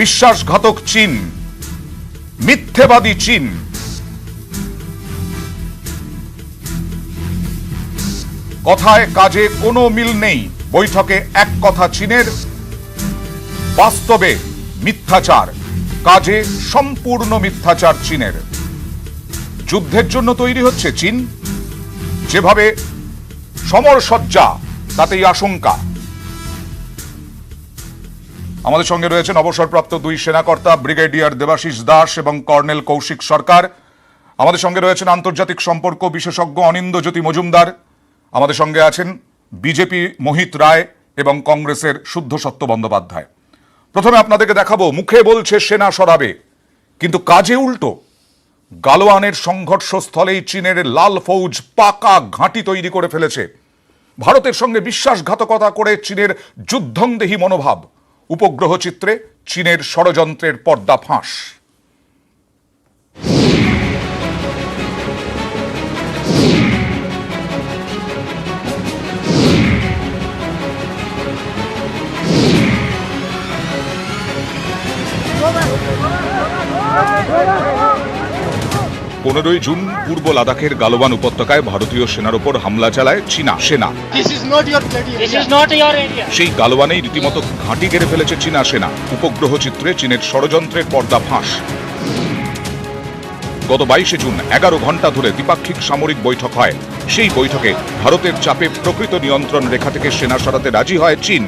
বিশ্বাসঘাতক চীন, মিথ্যেবাদী চীন। কথায় কাজে কোনো মিল নেই। বৈঠকে এক কথা চীনের, বাস্তবে মিথ্যাচার, কাজে সম্পূর্ণ মিথ্যাচার চীনের। যুদ্ধের জন্য তৈরি হচ্ছে চীন, যেভাবে সমরসজ্জা তাতেই আশঙ্কা। আমাদের সঙ্গে রয়েছেন অবসরপ্রাপ্ত দুই সেনাকর্তা ব্রিগেডিয়ার দেবাশিস দাস এবং কর্নেল কৌশিক সরকার। আমাদের সঙ্গে রয়েছেন আন্তর্জাতিক সম্পর্ক বিশেষজ্ঞ অনিন্দ্যজ্যোতি মজুমদার। আমাদের সঙ্গে আছেন বিজেপি মোহিত রায় এবং কংগ্রেসের শুদ্ধ সত্য বন্দ্যোপাধ্যায়। প্রথমে আপনাদেরকে দেখাবো, মুখে বলছে সেনা সরাবে, কিন্তু কাজে উল্টো। গালওয়ানের সংঘর্ষস্থলেই চীনের লাল ফৌজ পাকা ঘাঁটি তৈরি করে ফেলেছে। ভারতের সঙ্গে বিশ্বাসঘাতকতা করে চীনের যুদ্ধংদেহী মনোভাব। উপগ্রহ চিত্রে চীনের ষড়যন্ত্রের পর্দা ফাঁস। পনেরোই জুন পূর্ব লাদাখের গালওয়ান উপত্যকায় ভারতীয় সেনার উপর হামলা চালায় চীনা সেনা। সেই গালওয়ানেই রীতিমতো ঘাঁটি গেড়ে ফেলেছে চীনা সেনা। উপগ্রহ চিত্রে চীনের ষড়যন্ত্রের পর্দা ফাঁস। গত 22শে জুন 11 ঘন্টা ধরে দ্বিপাক্ষিক সামরিক বৈঠক হয়। সেই বৈঠকে ভারতের চাপে প্রকৃত নিয়ন্ত্রণ রেখা থেকে সেনা সরাতে রাজি হয় চীন।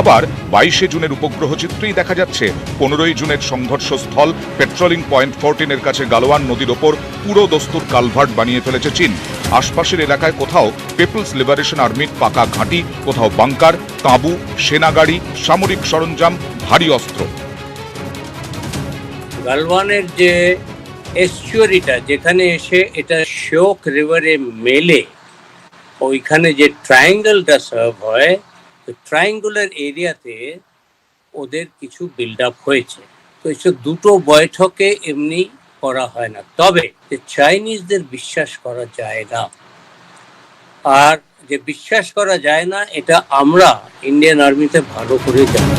আবার 22শে জুনের উপগ্রহ চিত্রেই দেখা যাচ্ছে 15ই জুনের সংঘর্ষস্থল পেট্রোলিং পয়েন্ট 14-এর কাছে গালওয়ান নদীর ওপর পুরো দস্তুর কালভার্ট বানিয়ে ফেলেছে চীন। আশপাশের এলাকায় কোথাও পিপলস লিবারেশন আর্মির পাকা ঘাঁটি, কোথাও বাংকার, তাঁবু, সেনাগাড়ি, সামরিক সরঞ্জাম, ভারী অস্ত্র। গালওয়ানের যে এস্চুয়ারিটা, যেখানে এসে এটা শিওক রিভারে মেলে, ওইখানে যে ট্রায়াঙ্গেলটা সার্ভ হয়, ট্রায়াঙ্গুলার এরিয়াতে ওদের কিছু বিল্ড আপ হয়েছে। তো এইসব দুটো বৈঠকে এমনি করা হয় না। তবে চাইনিজদের বিশ্বাস করা যায় না। আর যে বিশ্বাস করা যায় না, এটা আমরা ইন্ডিয়ান আর্মিতে ভালো করে জানি।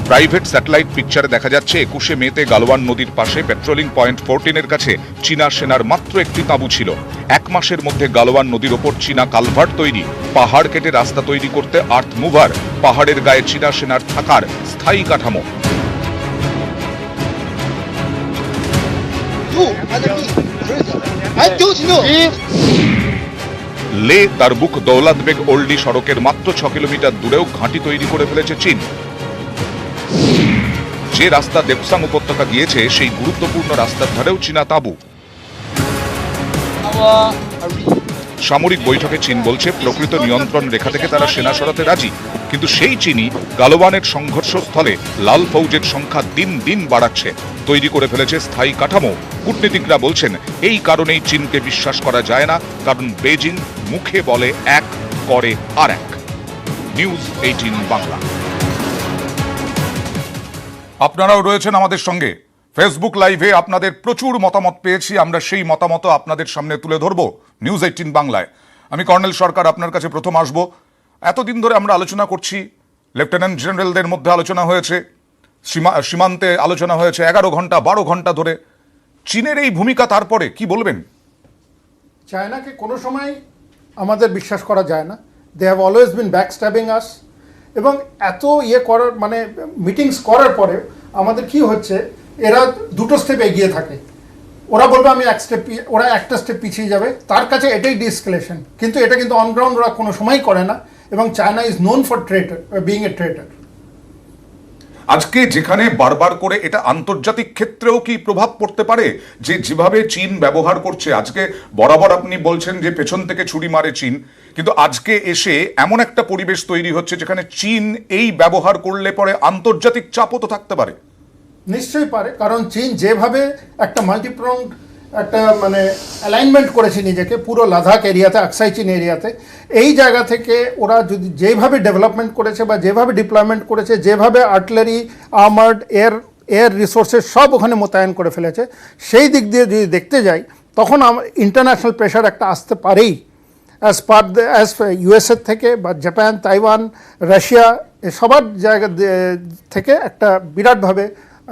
প্রাইভেট স্যাটেলাইট পিকচারে দেখা যাচ্ছে 21শে মেতে গালওয়ান নদীর পাশে পেট্রোলিং পয়েন্ট 14-এর কাছে চীনা সেনার মাত্র একটি তাঁবু ছিল। 1 মাসের মধ্যে গালওয়ান নদীর ওপর চীনা কালভার্ট তৈরি, পাহাড় কেটে রাস্তা তৈরি করতে আর্থ মুভার, পাহাড়ের গায়ে চীনা সেনার থাকার স্থায়ী কাঠামো। লে দারবুক দৌলতবেগ ওল্ডি সড়কের মাত্র 6 কিলোমিটার দূরেও ঘাঁটি তৈরি করে ফেলেছে চীন। যে রাস্তা দেপসাং উপত্যকা গিয়েছে, সেই গুরুত্বপূর্ণ রাস্তার ধারেও চীনা তাঁবু। সামরিক বৈঠকে চীন বলছে প্রকৃত নিয়ন্ত্রণ রেখা থেকে তারা সেনা সরাতে রাজি, কিন্তু সেই চীনই গালওয়ানের সংঘর্ষস্থলে লাল ফৌজের সংখ্যা দিন দিন বাড়াচ্ছে, তৈরি করে ফেলেছে স্থায়ী কাঠামো। কূটনীতিকরা বলছেন এই কারণেই চীনকে বিশ্বাস করা যায় না, কারণ বেজিং মুখে বলে এক, করে আর এক। নিউজ 18 বাংলা। আপনারাও রয়েছেন আমাদের সঙ্গে ফেসবুক লাইভে। আপনাদের প্রচুর মতামত পেয়েছি, আমরা সেই মতামত আপনাদের সামনে তুলে ধরব নিউজ 18 বাংলায়। আমি কর্নেল সরকার আপনার কাছে প্রথম আসব। এতদিন ধরে আমরা আলোচনা করছি, লেফটেন্যান্ট জেনারেলদের মধ্যে আলোচনা হয়েছে, সীমান্তে আলোচনা হয়েছে 11 ঘন্টা 12 ঘন্টা ধরে। চীনের এই ভূমিকা, তারপরে কি বলবেন? চায়নাকে কোনো সময় আমাদের বিশ্বাস করা যায় না। They have always been backstabbing us. এবং এত করার মানে মিটিংস করার পরে আমাদের কি হচ্ছে, এরা দুটো স্টেপ এগিয়ে থাকে। ওরা বলবে আমি ওরা একটা স্টেপ পিছিয়ে যাবে, তার কাছে এটাই ডিএসকেলেশন। কিন্তু এটা কিন্তু অনগ্রাউন্ড ওরা কোনো সময়ই করে না। এবং China is known for traitor, being a traitor. আজকে যেখানে বারবার করে এটা আন্তর্জাতিক ক্ষেত্রেও কি প্রভাব পড়তে পারে, যে যেভাবে চীন ব্যবহার করছে? আজকে বরাবর আপনি বলছেন যে পেছন থেকে ছুরি মারে চীন, কিন্তু আজকে এসে এমন একটা পরিবেশ তৈরি হচ্ছে যেখানে চীন এই ব্যবহার করলে পরে আন্তর্জাতিক চাপও তো থাকতে পারে। নিশ্চয়ই পারে, কারণ চীন যেভাবে একটা মাল্টিপ্রংড একটা মানে অ্যালাইনমেন্ট করেছে নিজেকে পুরো লাদাখ এরিয়াতে, আকসাই চীন এরিয়াতে, এই জায়গা থেকে ওরা যদি যেভাবে ডেভেলপমেন্ট করেছে বা যেভাবে ডিপ্লয়মেন্ট করেছে, যেভাবে আর্টিলারি, আর্মার্ড, এয়ার রিসোর্সেস সব ওখানে মোতায়েন করে ফেলেছে, সেই দিক দিয়ে যদি দেখতে যাই তখন ইন্টারন্যাশনাল প্রেশার একটা আসতে পারেই। অ্যাজ ইউএসএ থেকে বা জাপান, তাইওয়ান, রাশিয়া সবার জায়গা থেকে একটা বিরাটভাবে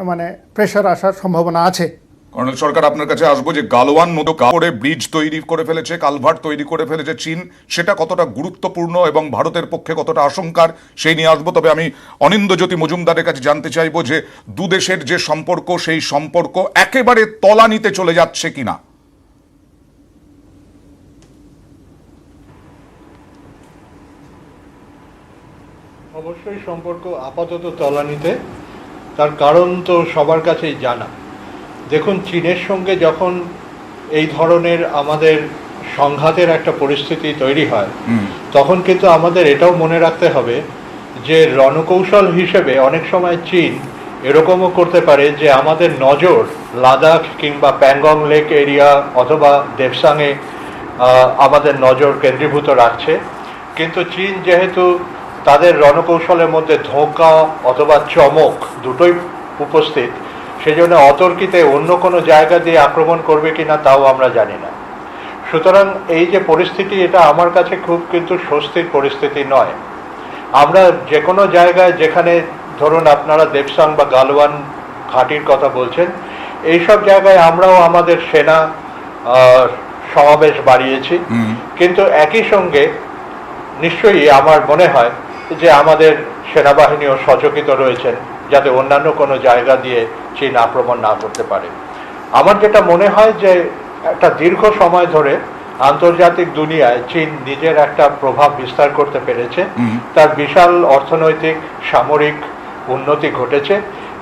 মানে প্রেশার আসার সম্ভাবনা আছে। কর্নেল সরকার, আপনার কাছে আসবো যে গালওয়ান নদী করে ব্রিজ তৈরি করে ফেলেছে, কালভার্ট তৈরি করে ফেলেছে চীন, সেটা কতটা গুরুত্বপূর্ণ এবং ভারতের পক্ষে কতটা আশঙ্কার সেই নিয়ে আসবো। তবে আমি অনিন্দ্যজ্যোতি মজুমদারের কাছে জানতে চাইবো যে দুদেশের যে সম্পর্ক, সেই সম্পর্ক একেবারে তলানিতে চলে যাচ্ছে কিনা। অবশ্যই সম্পর্ক আপাতত তলানিতে, তার কারণ তো সবার কাছেই জানা। দেখুন, চীনের সঙ্গে যখন এই ধরনের আমাদের সংঘাতের একটা পরিস্থিতি তৈরি হয়, তখন কিন্তু আমাদের এটাও মনে রাখতে হবে যে রণকৌশল হিসেবে অনেক সময় চীন এরকমও করতে পারে যে আমাদের নজর লাদাখ কিংবা প্যাংগং লেক এরিয়া অথবা দেবসাংয়ে আমাদের নজর কেন্দ্রীভূত রাখছে। কিন্তু চীন যেহেতু তাদের রণকৌশলের মধ্যে ধোঁকা অথবা চমক দুটোই উপস্থিত, সেজন্য অতর্কিতে অন্য কোনো জায়গা দিয়ে আক্রমণ করবে কিনা তাও আমরা জানি না। সুতরাং এই যে পরিস্থিতি, এটা আমার কাছে খুব কিন্তু স্বস্তির পরিস্থিতি নয়। আমরা যে কোনো জায়গায়, যেখানে ধরুন আপনারা দেবসাং বা গালওয়ান ঘাঁটির কথা বলছেন, এইসব জায়গায় আমরাও আমাদের সেনা সমাবেশ বাড়িয়েছি, কিন্তু একই সঙ্গে নিশ্চয়ই আমার মনে হয় যে আমাদের সেনাবাহিনীও সচকিত রয়েছেন যাতে অন্যান্য কোনো জায়গা দিয়ে চীন আক্রমণ না করতে পারে। আমার যেটা মনে হয় যে একটা দীর্ঘ সময় ধরে আন্তর্জাতিক দুনিয়ায় চীন নিজের একটা প্রভাব বিস্তার করতে পেরেছে, তার বিশাল অর্থনৈতিক সামরিক উন্নতি ঘটেছে,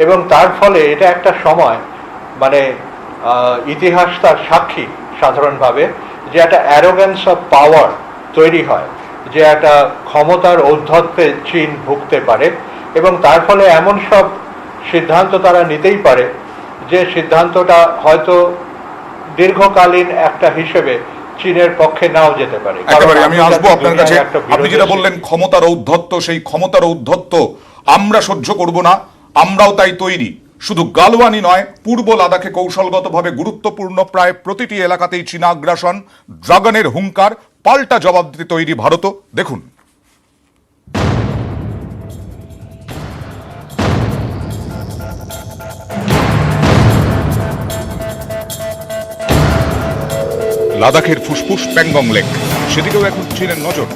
এবং তার ফলে এটা একটা সময় মানে ইতিহাস তার সাক্ষী সাধারণভাবে, যে একটা অ্যারোগ্যান্স অফ পাওয়ার তৈরি হয়, যে একটা ক্ষমতার ঔদ্ধত্যে চীন ভুগতে পারে, এবং তার ফলে এমন সব সিদ্ধান্ত তারা নিতেই পারে যে সিদ্ধান্তটা হয়তো দীর্ঘকালীন একটা হিসেবে চীনের পক্ষে নাও যেতে পারে। একেবারে আমি আসবো আপনার কাছে। আপনি যেটা বললেন ক্ষমতার ঔদ্ধত্য, সেই ক্ষমতার ঔদ্ধত্য আমরা সহ্য করব না, আমরাও তাই তৈরি। শুধু গালওয়ানি নয়, পূর্ব লাদাখে কৌশলগতভাবে গুরুত্বপূর্ণ প্রায় প্রতিটি এলাকাতেই চীনা আগ্রাসন, ড্রাগনের হুঙ্কার, পাল্টা জবাব দিতে তৈরি ভারতও। দেখুন, লাদাখের ফুসফুস প্যাংগং লেক, সেদিকেও এখন চীনের নজর।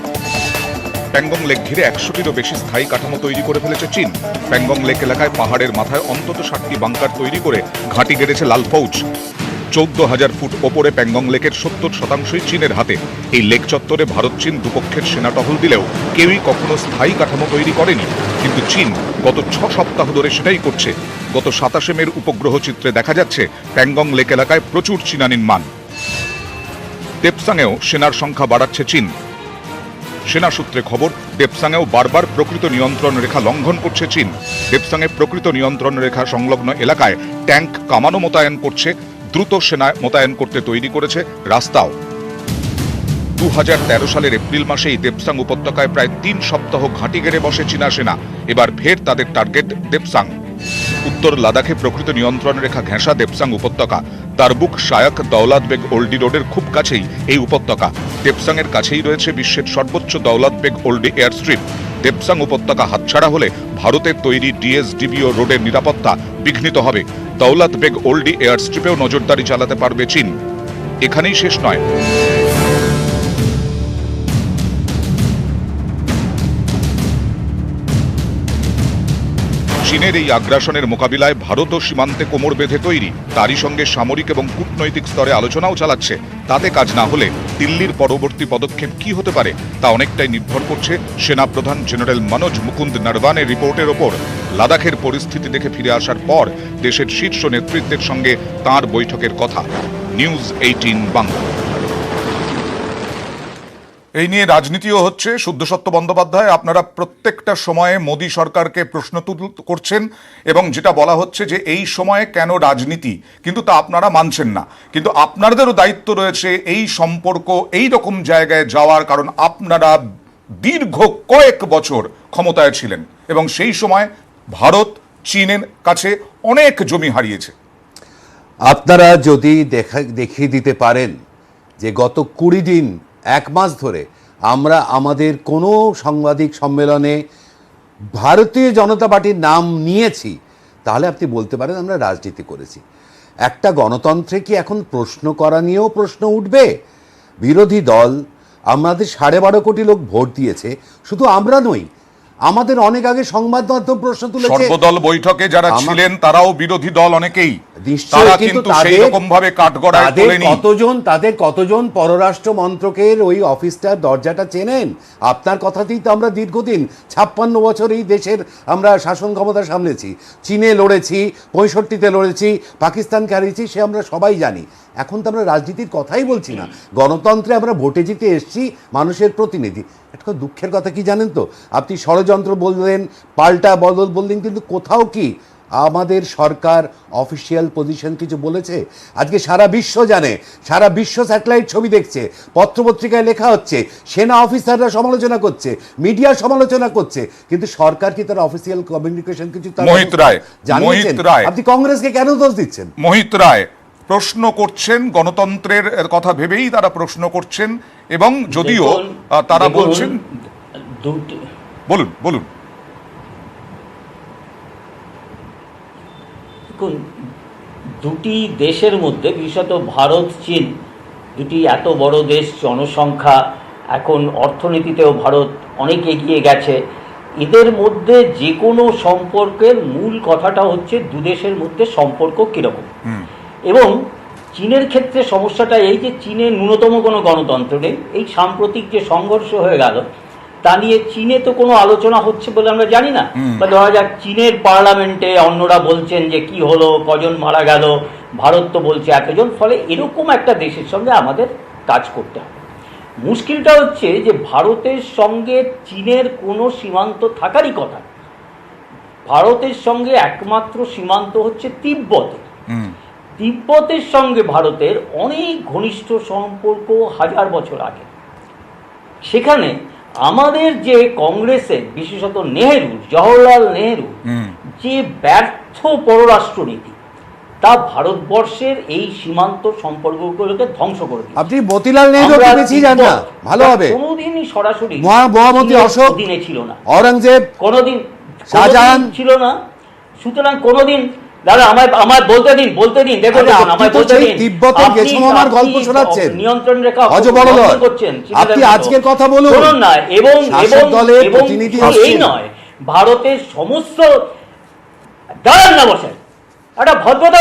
প্যাংগং লেক ঘিরে 100টিরও বেশি স্থায়ী কাঠামো তৈরি করে ফেলেছে চীন। প্যাংগং লেক এলাকায় পাহাড়ের মাথায় অন্তত 60টি বাংকার তৈরি করে ঘাঁটি গেড়েছে লাল ফৌজ। 14,000 ফুট ওপরে প্যাংগং লেকের 70% চীনের হাতে। এই লেক চত্বরে ভারত চীন দুপক্ষের সেনা টহল দিলেও কেউই কখনো স্থায়ী কাঠামো তৈরি করেনি, কিন্তু চীন গত 6 সপ্তাহ ধরে সেটাই করছে। গত 27 মের উপগ্রহ চিত্রে দেখা যাচ্ছে প্যাংগং লেক এলাকায় প্রচুর চীনা নির্মাণ। দেবসাংয়েও সেনার সংখ্যা বাড়াচ্ছে চীন। সেনা সূত্রে খবর, দেবসাংয়েও বারবার প্রকৃত নিয়ন্ত্রণ রেখা লঙ্ঘন করছে চীন। দেবসাংয়ে প্রকৃত নিয়ন্ত্রণ রেখা সংলগ্ন এলাকায় ট্যাঙ্ক কামানো মোতায়েন করছে, দ্রুত সেনা মোতায়েন করতে তৈরি করেছে রাস্তাও। 2013 সালের এপ্রিল মাসেই দেবসাং উপত্যকায় প্রায় 3 সপ্তাহ ঘাঁটি গেড়ে বসে চীনা সেনা। এবার ফের তাদের টার্গেট দেবসাং। উত্তর লাদাখে প্রকৃত নিয়ন্ত্রণ রেখা ঘেঁষা দেবসাং উপত্যকা। তারবুক, শায়াক, দৌলত বেগ ওল্ডি রোডের খুব কাছেই এই উপত্যকা। দেবসাংয়ের কাছেই রয়েছে বিশ্বের সর্বোচ্চ দৌলত বেগ ওল্ডি এয়ার স্ট্রিপ। দেবসাং উপত্যকা হাতছাড়া হলে ভারতের তৈরি ডিএসডিবিও রোডের নিরাপত্তা বিঘ্নিত হবে। দৌলত বেগ ওল্ডি এয়ার স্ট্রিপেও নজরদারি চালাতে পারবে চীন। এখানেই শেষ নয়। চীনের এই আগ্রাসনের মোকাবিলায় ভারতও সীমান্তে কোমর বেঁধে তৈরি। তারই সঙ্গে সামরিক এবং কূটনৈতিক স্তরে আলোচনাও চালাচ্ছে। তাতে কাজ না হলে দিল্লির পরবর্তী পদক্ষেপ কি হতে পারে তা অনেকটাই নির্ভর করছে সেনাপ্রধান জেনারেল মনোজ মুকুন্দ নরভানের রিপোর্টের ওপর। লাদাখের পরিস্থিতি দেখে ফিরে আসার পর দেশের শীর্ষ নেতৃত্বের সঙ্গে তাঁর বৈঠকের কথা। নিউজ 18 বাংলা। এই নিয়ে রাজনীতিও হচ্ছে। শুদ্ধসত্য বন্দ্যোপাধ্যায়, আপনারা প্রত্যেকটা সময়ে মোদী সরকারকে প্রশ্ন করছেন এবং যেটা বলা হচ্ছে যে এই সময়ে কেন রাজনীতি, কিন্তু তা আপনারা মানছেন না। কিন্তু আপনাদেরও দায়িত্ব রয়েছে এই সম্পর্ক এই রকম জায়গায় যাওয়ার, কারণ আপনারা দীর্ঘ কয়েক বছর ক্ষমতায় ছিলেন এবং সেই সময় ভারত চীনের কাছে অনেক জমি হারিয়েছে। আপনারা যদি দেখিয়ে দিতে পারেন যে গত 20 দিন 1 মাস ধরে আমরা আমাদের কোনো সাংবাদিক সম্মেলনে ভারতীয় জনতা পার্টির নাম নিয়েছি, তাহলে আপনি বলতে পারেন আমরা রাজনীতি করেছি। একটা গণতন্ত্রে কি এখন প্রশ্ন করা নিয়েও প্রশ্ন উঠবে? বিরোধী দল, আমাদের 12.5 কোটি লোক ভোট দিয়েছে, শুধু আমরা নই, আমাদের অনেক আগে সংবাদ মাধ্যম প্রশ্ন তুলেছে। সর্বদল বৈঠকে যারা ছিলেন তারাও বিরোধী দল অনেকেই, নিশ্চয়ই, তারা কিন্তু কিন্তু সেই রকম ভাবে কাঠগড়ায় তোলেনি। তাদের কতজন পররাষ্ট্র মন্ত্রকের ওই অফিসটার দরজাটা চেনেন? আপনার কথাতেই তো আমরা দীর্ঘদিন 56 বছর এই দেশের আমরা শাসন ক্ষমতা সামলেছি, চীনে লড়েছি, 65-তে লড়েছি, পাকিস্তানকে হারিয়েছি, সে আমরা সবাই জানি। এখন তো আমরা রাজনীতির কথাই বলছি না, গণতন্ত্রে আমরা ভোটে জিতে এসেছি, মানুষের প্রতিনিধি। একটা দুঃখের কথা কি জানেন তো, আপনি ষড়যন্ত্র বললেন, পাল্টা বদল বললেন, কিন্তু কোথাও কি আমাদের সরকার অফিসিয়াল পজিশন কিছু বলেছে? আজকে সারা বিশ্ব জানে, সারা বিশ্ব স্যাটেলাইট ছবি দেখছে, পত্রপত্রিকায় লেখা হচ্ছে, সেনা অফিসাররা সমালোচনা করছে, মিডিয়া সমালোচনা করছে, কিন্তু সরকার কি তার অফিসিয়াল কমিউনিকেশন কিছু মোহিত রায়, জানিয়েছেন? আপনি কংগ্রেসকে কেন দোষ দিচ্ছেন? মোহিত রায় প্রশ্ন করছেন, গণতন্ত্রের কথা ভেবেই তারা প্রশ্ন করছেন, এবং যদিও তারা বলছেন, বলুন বলুন। দেখুন, দুটি দেশের মধ্যে, বিশেষত ভারত চীন, দুটি এত বড় দেশ, জনসংখ্যা, এখন অর্থনীতিতেও ভারত অনেক এগিয়ে গেছে। এদের মধ্যে যে কোনো সম্পর্কের মূল কথাটা হচ্ছে দু দেশের মধ্যে সম্পর্ক কীরকম। এবং চীনের ক্ষেত্রে সমস্যাটা এই যে চীনে ন্যূনতম কোনো গণতন্ত্র নেই। এই সাম্প্রতিক যে সংঘর্ষ হয়ে গেল তা নিয়ে চীনে তো কোনো আলোচনা হচ্ছে বলে আমরা জানি না। বা ধরা যাক চীনের পার্লামেন্টে অন্যরা বলছেন যে কি হলো, কজন মারা গেল, ভারত তো বলছে এতজন। ফলে এরকম একটা দেশের সঙ্গে আমাদের কাজ করতে হবে। মুশকিলটা হচ্ছে যে ভারতের সঙ্গে চীনের কোনো সীমান্ত থাকারই কথা। ভারতের সঙ্গে একমাত্র সীমান্ত হচ্ছে তিব্বতে। তিব্বতের সঙ্গে ভারতের অনেক ঘনিষ্ঠ সম্পর্ক, 1000 বছর আগে। সেখানে আমাদের যে কংগ্রেসের, বিশেষত নেহেরু, জওহরলাল নেহেরু যে ব্যর্থ পররাষ্ট্রনীতি, তা ভারতবর্ষের এই সীমান্ত সম্পর্কগুলোকে ধ্বংস করে দিয়েছে। আপনি মতিলাল নেহেরু বেশি জান না, ভালো হবে। কোনোদিনই সরাসরি মহামতি অশোক দিনে ছিল না, ঔরঙ্গজেব, কোনোদিন শাহজাহান ছিল না। সুতরাং কোনোদিন, দাদা আমার বলতে দিন দেখুন, আমায় বলতে দিন। তিব্বতের গেছমামার গল্প শোনাচ্ছেন, নিয়ন্ত্রণ রেখা করছেন। আপনি আজকের কথা বলুন। শুনুন না, এবং দলের প্রতিনিধি এই নয়, ভারতের সমস্ত, দাঁড়ান না বসে, একটা ভদ্রতা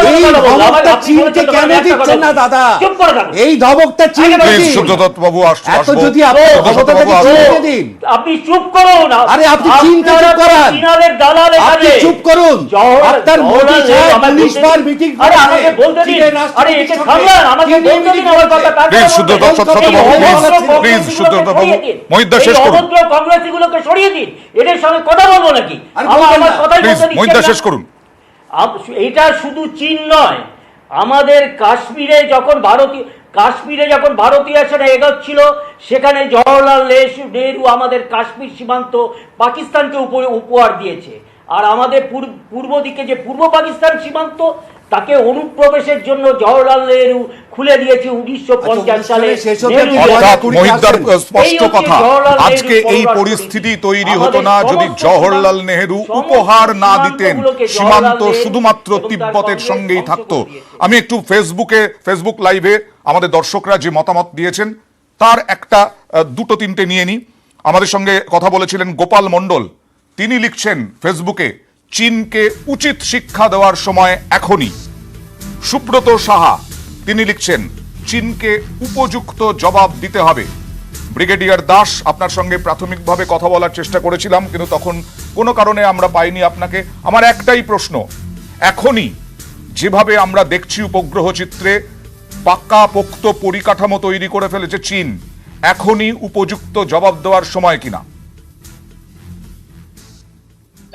চীনকে কেন দিচ্ছেন না দাদা? চুপ করে থাকুন। এই ধমকটা চীন সুব্রত বাবু এত যদি আপনি দিন, আপনি চুপ করুন। আরে আপনি চীনকে চুপ করান, চীনের দালাল আপনি চুপ করুন। আপনার মোদি সাহেব 19 বার মিটিং করে, আরে আমাকে বলতে দিন, আরে একে থামলান, আমাকে বলতে দিন আমার কথা। প্লিজ সুব্রত বাবু, মোহিত দা শেষ করুন। অভদ্র কংগ্রেসীগুলোকে সরিয়ে দিন, এদের সঙ্গে কথা বলবো নাকি? আমার কথাই বলতে দিন। মোহিত দা শেষ করুন। এটা শুধু চীন নয়, আমাদের কাশ্মীরে যখন ভারতীয় সেনা এগোচ্ছিল, সেখানে জওহরলাল নেহেরু আমাদের কাশ্মীর সীমান্ত পাকিস্তানকে উপহার দিয়েছে। আর আমাদের পূর্ব দিকে যে পূর্ব পাকিস্তান সীমান্ত, তাকে অনুপ্রবেশের জন্য জওহরলাল নেহেরু খুলে দিয়েছে 1950 সালে। মহিদ্দার স্পষ্ট কথা, আজকে এই পরিস্থিতি তৈরি হতো না যদি জওহরলাল নেহেরু উপহার না দিতেন, সীমান্ত শুধুমাত্র তিব্বতের সঙ্গেই থাকতো। আমি একটু ফেসবুক লাইভে আমাদের দর্শকরা যে মতামত দিয়েছেন তার একটা দুটো তিনটে নিয়ে নি। আমাদের সঙ্গে কথা বলেছিলেন গোপাল মণ্ডল, তিনি লিখছেন ফেসবুকে, চীনকে উচিত শিক্ষা দেওয়ার সময় এখনই। সুব্রত সাহা তিনি লিখছেন, চীনকে উপযুক্ত জবাব দিতে হবে। ব্রিগেডিয়ার দাস, আপনার সঙ্গে প্রাথমিকভাবে কথা বলার চেষ্টা করেছিলাম, কিন্তু তখন কোনো কারণে আমরা পাইনি আপনাকে। আমার একটাই প্রশ্ন, এখনই যেভাবে আমরা দেখছি উপগ্রহ চিত্রে পাকাপোক্ত পরিকাঠামো তৈরি করে ফেলেছে চীন, এখনই উপযুক্ত জবাব দেওয়ার সময় কিনা?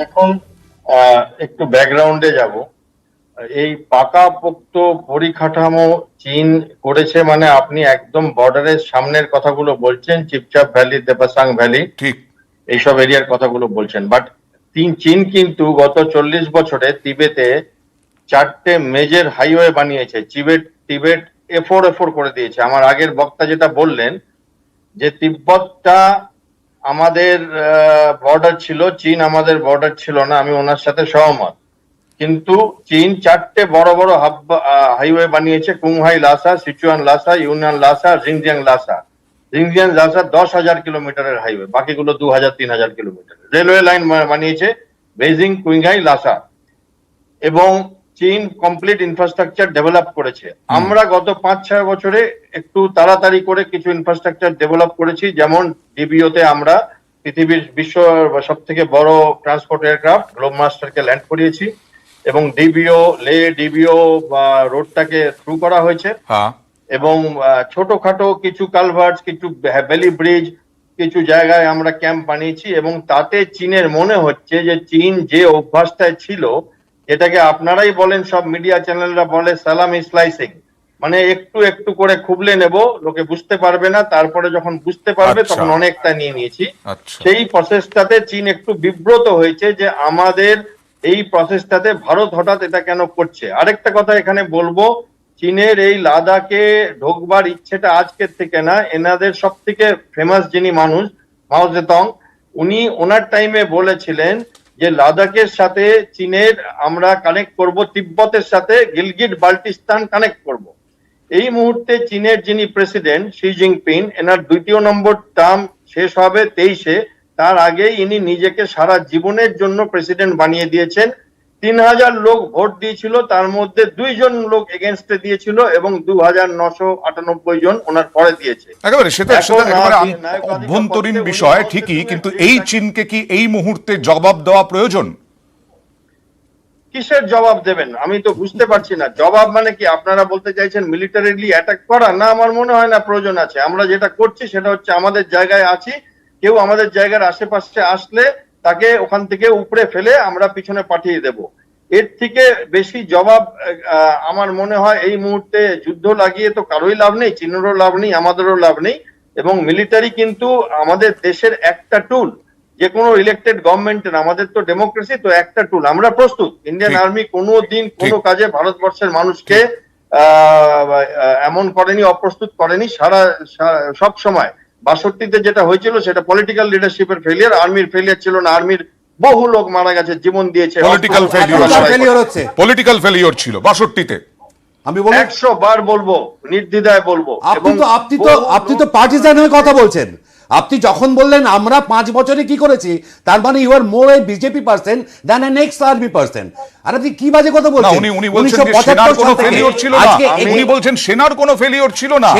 এখন একটু ব্যাকগ্রাউন্ডে যাব। এই পাকাপোক্ত পরিকাঠামো চীন করেছে মানে আপনি একদম বর্ডারের সামনের কথাগুলো বলছেন, চিপচাপ ভ্যালি, দেপাসাং ভ্যালি, ঠিক এইসব এরিয়ার কথাগুলো বলছেন। বাট চীন কিন্তু গত 40 বছরে তিবেতে 4টে মেজর হাইওয়ে বানিয়েছে, টিবেট এফোর করে দিয়েছে। আমার আগের বক্তা যেটা বললেন যে তিব্বতটা আমাদের বর্ডার ছিল, চীন আমাদের বর্ডার ছিল না, আমি ওনার সাথে সহমত। কিন্তু চীন 4টে বড় বড় হাইওয়ে বানিয়েছে, Qinghai Lhasa, Sichuan Lhasa, Yunnan Lhasa, Xinjiang Lhasa. Xinjiang Lhasa 10,000 কিলোমিটারের হাইওয়ে, বাকিগুলো 2,000-3,000 কিলোমিটার। রেলওয়ে লাইন বানিয়েছে বেজিং, কুংহাই, লাসা। এবং চীন কমপ্লিট ইনফ্রাস্ট্রাকচার ডেভেলপ করেছে। আমরা গত 5-6 বছরে একটু তাড়াতাড়ি করে কিছু ইনফ্রাস্ট্রাকচার ডেভেলপ করেছি, যেমন ডিবিওতে আমরা বিশ্ব সব থেকে বড় ট্রান্সপোর্ট এয়ারক্রাফট গ্লোবমাস্টারকে ল্যান্ড করিয়েছি, এবং ডিবিও রোডটাকে থ্রু করা হয়েছে। হ্যাঁ, এবং ছোটখাটো কিছু কালভার্টস, কিছু ভ্যালি ব্রিজ, কিছু জায়গায় আমরা ক্যাম্প বানিয়েছি। এবং তাতে চীনের মনে হচ্ছে যে চীন যে অভ্যাসটায় ছিল, এটাকে আপনারাই বলেন, সব মিডিয়া চ্যানেলরা বলে সালামি স্লাইসিং, মানে একটু একটু করে খুবলে নেব, লোকে বুঝতে পারবে না, তারপরে যখন বুঝতে পারবে আচ্ছা। তখন অনেকটা নিয়ে নিয়েছি। আচ্ছা। সেই প্রসেসটাতে চীন একটু বিব্রত হয়েছে যে আমাদের এই প্রসেসটাতে ভারত হঠাৎ এটা কেন করছে। আরেকটা কথা এখানে বলবো, চীনের এই লাদাখে ঢোকবার ইচ্ছেটা আজকের থেকে না, এনাদের সব থেকে ফেমাস যিনি মানুষ মাও জেতং, উনি ওনার টাইমে বলেছিলেন যে লাদাখের সাথে চীনের আমরা কানেক্ট করব, তিব্বতের সাথে গিলগিট বাল্টিস্তান কানেক্ট করব। এই মুহূর্তে চীনের যিনি প্রেসিডেন্ট শি জিনপিং, এনার 2য় নম্বর টার্ম শেষ হবে 23-এ, তার আগেই ইনি নিজেকে সারা জীবনের জন্য প্রেসিডেন্ট বানিয়ে দিয়েছেন। 3,000 লোক ভোট দিয়েছিল, তার মধ্যে 2 জন লোক এগেনস্টে দিয়েছিল, এবং 2,998 জন ওনার পরে দিয়েছে। একেবারে সেটা এখন সেটা একেবারে নায়কাধিকার অভ্যন্তরীণ পক্ষে উনি বিষয় বলতে ঠিকই, শুনে কিন্তু সেই এই কাজ- চীনকে কি এই মুহূর্তে জবাব দেওয়া প্রয়োজন? কিসের জবাব দেবেন আমি তো বুঝতে পারছি না। জবাব মানে কি আপনারা বলতে চাইছেন মিলিটারিলি অ্যাটাক করা? না, আমার মনে হয় না প্রয়োজন আছে। আমরা যেটা করছি সেটা হচ্ছে আমাদের জায়গায় আছি, কেউ আমাদের জায়গার আশেপাশে আসলে তাকে ওখান থেকে উপরে ফেলে আমরা পিছনে পাঠিয়ে দেব। এর থেকে বেশি জবাব আমার মনে হয় এই মুহূর্তে যুদ্ধ লাগিয়ে তো কারোই লাভ নেই, চীনেরও লাভ নেই, আমাদেরও লাভ নেই। এবং মিলিটারি কিন্তু আমাদের দেশের একটা টুল, যে কোনো ইলেক্টেড গভর্নমেন্টের, আমাদের তো ডেমোক্রেসি তো একটা টুল। আমরা প্রস্তুত, ইন্ডিয়ান ঠিক। আর্মি কোনো দিন কোনো ঠিক। কাজে ভারতবর্ষের মানুষকে এমন করেনি, অপ্রস্তুত করেনি। সব সময় 62-তে যেটা হয়েছিল সেটা পলিটিক্যাল লিডারশিপের ফেলিয়ার, আর্মির ফেলিয়ার ছিল না। আর্মির বহু লোক মারা গেছে, জীবন দিয়েছে। পলিটিক্যাল failure হচ্ছে। পলিটিক্যাল ফেলিওর ছিল 62-তে। আমি বলি 100 বার বলবো, নির্দ্বিধায় বলবো। আপনি তো পার্টিজান হয়ে কথা বলছেন। আপনি যখন বললেন আমরা 5 বছরে কি করেছি, তার মানে you are more a BJP person than an ex army person. আর আপনি কি বাজে কথা না, বলছেন? উনি বলছেন যে সেনার কোনো ফেলিওর ছিল না। উনি বলছেন সেনার কোনো ফেলিওর ছিল না।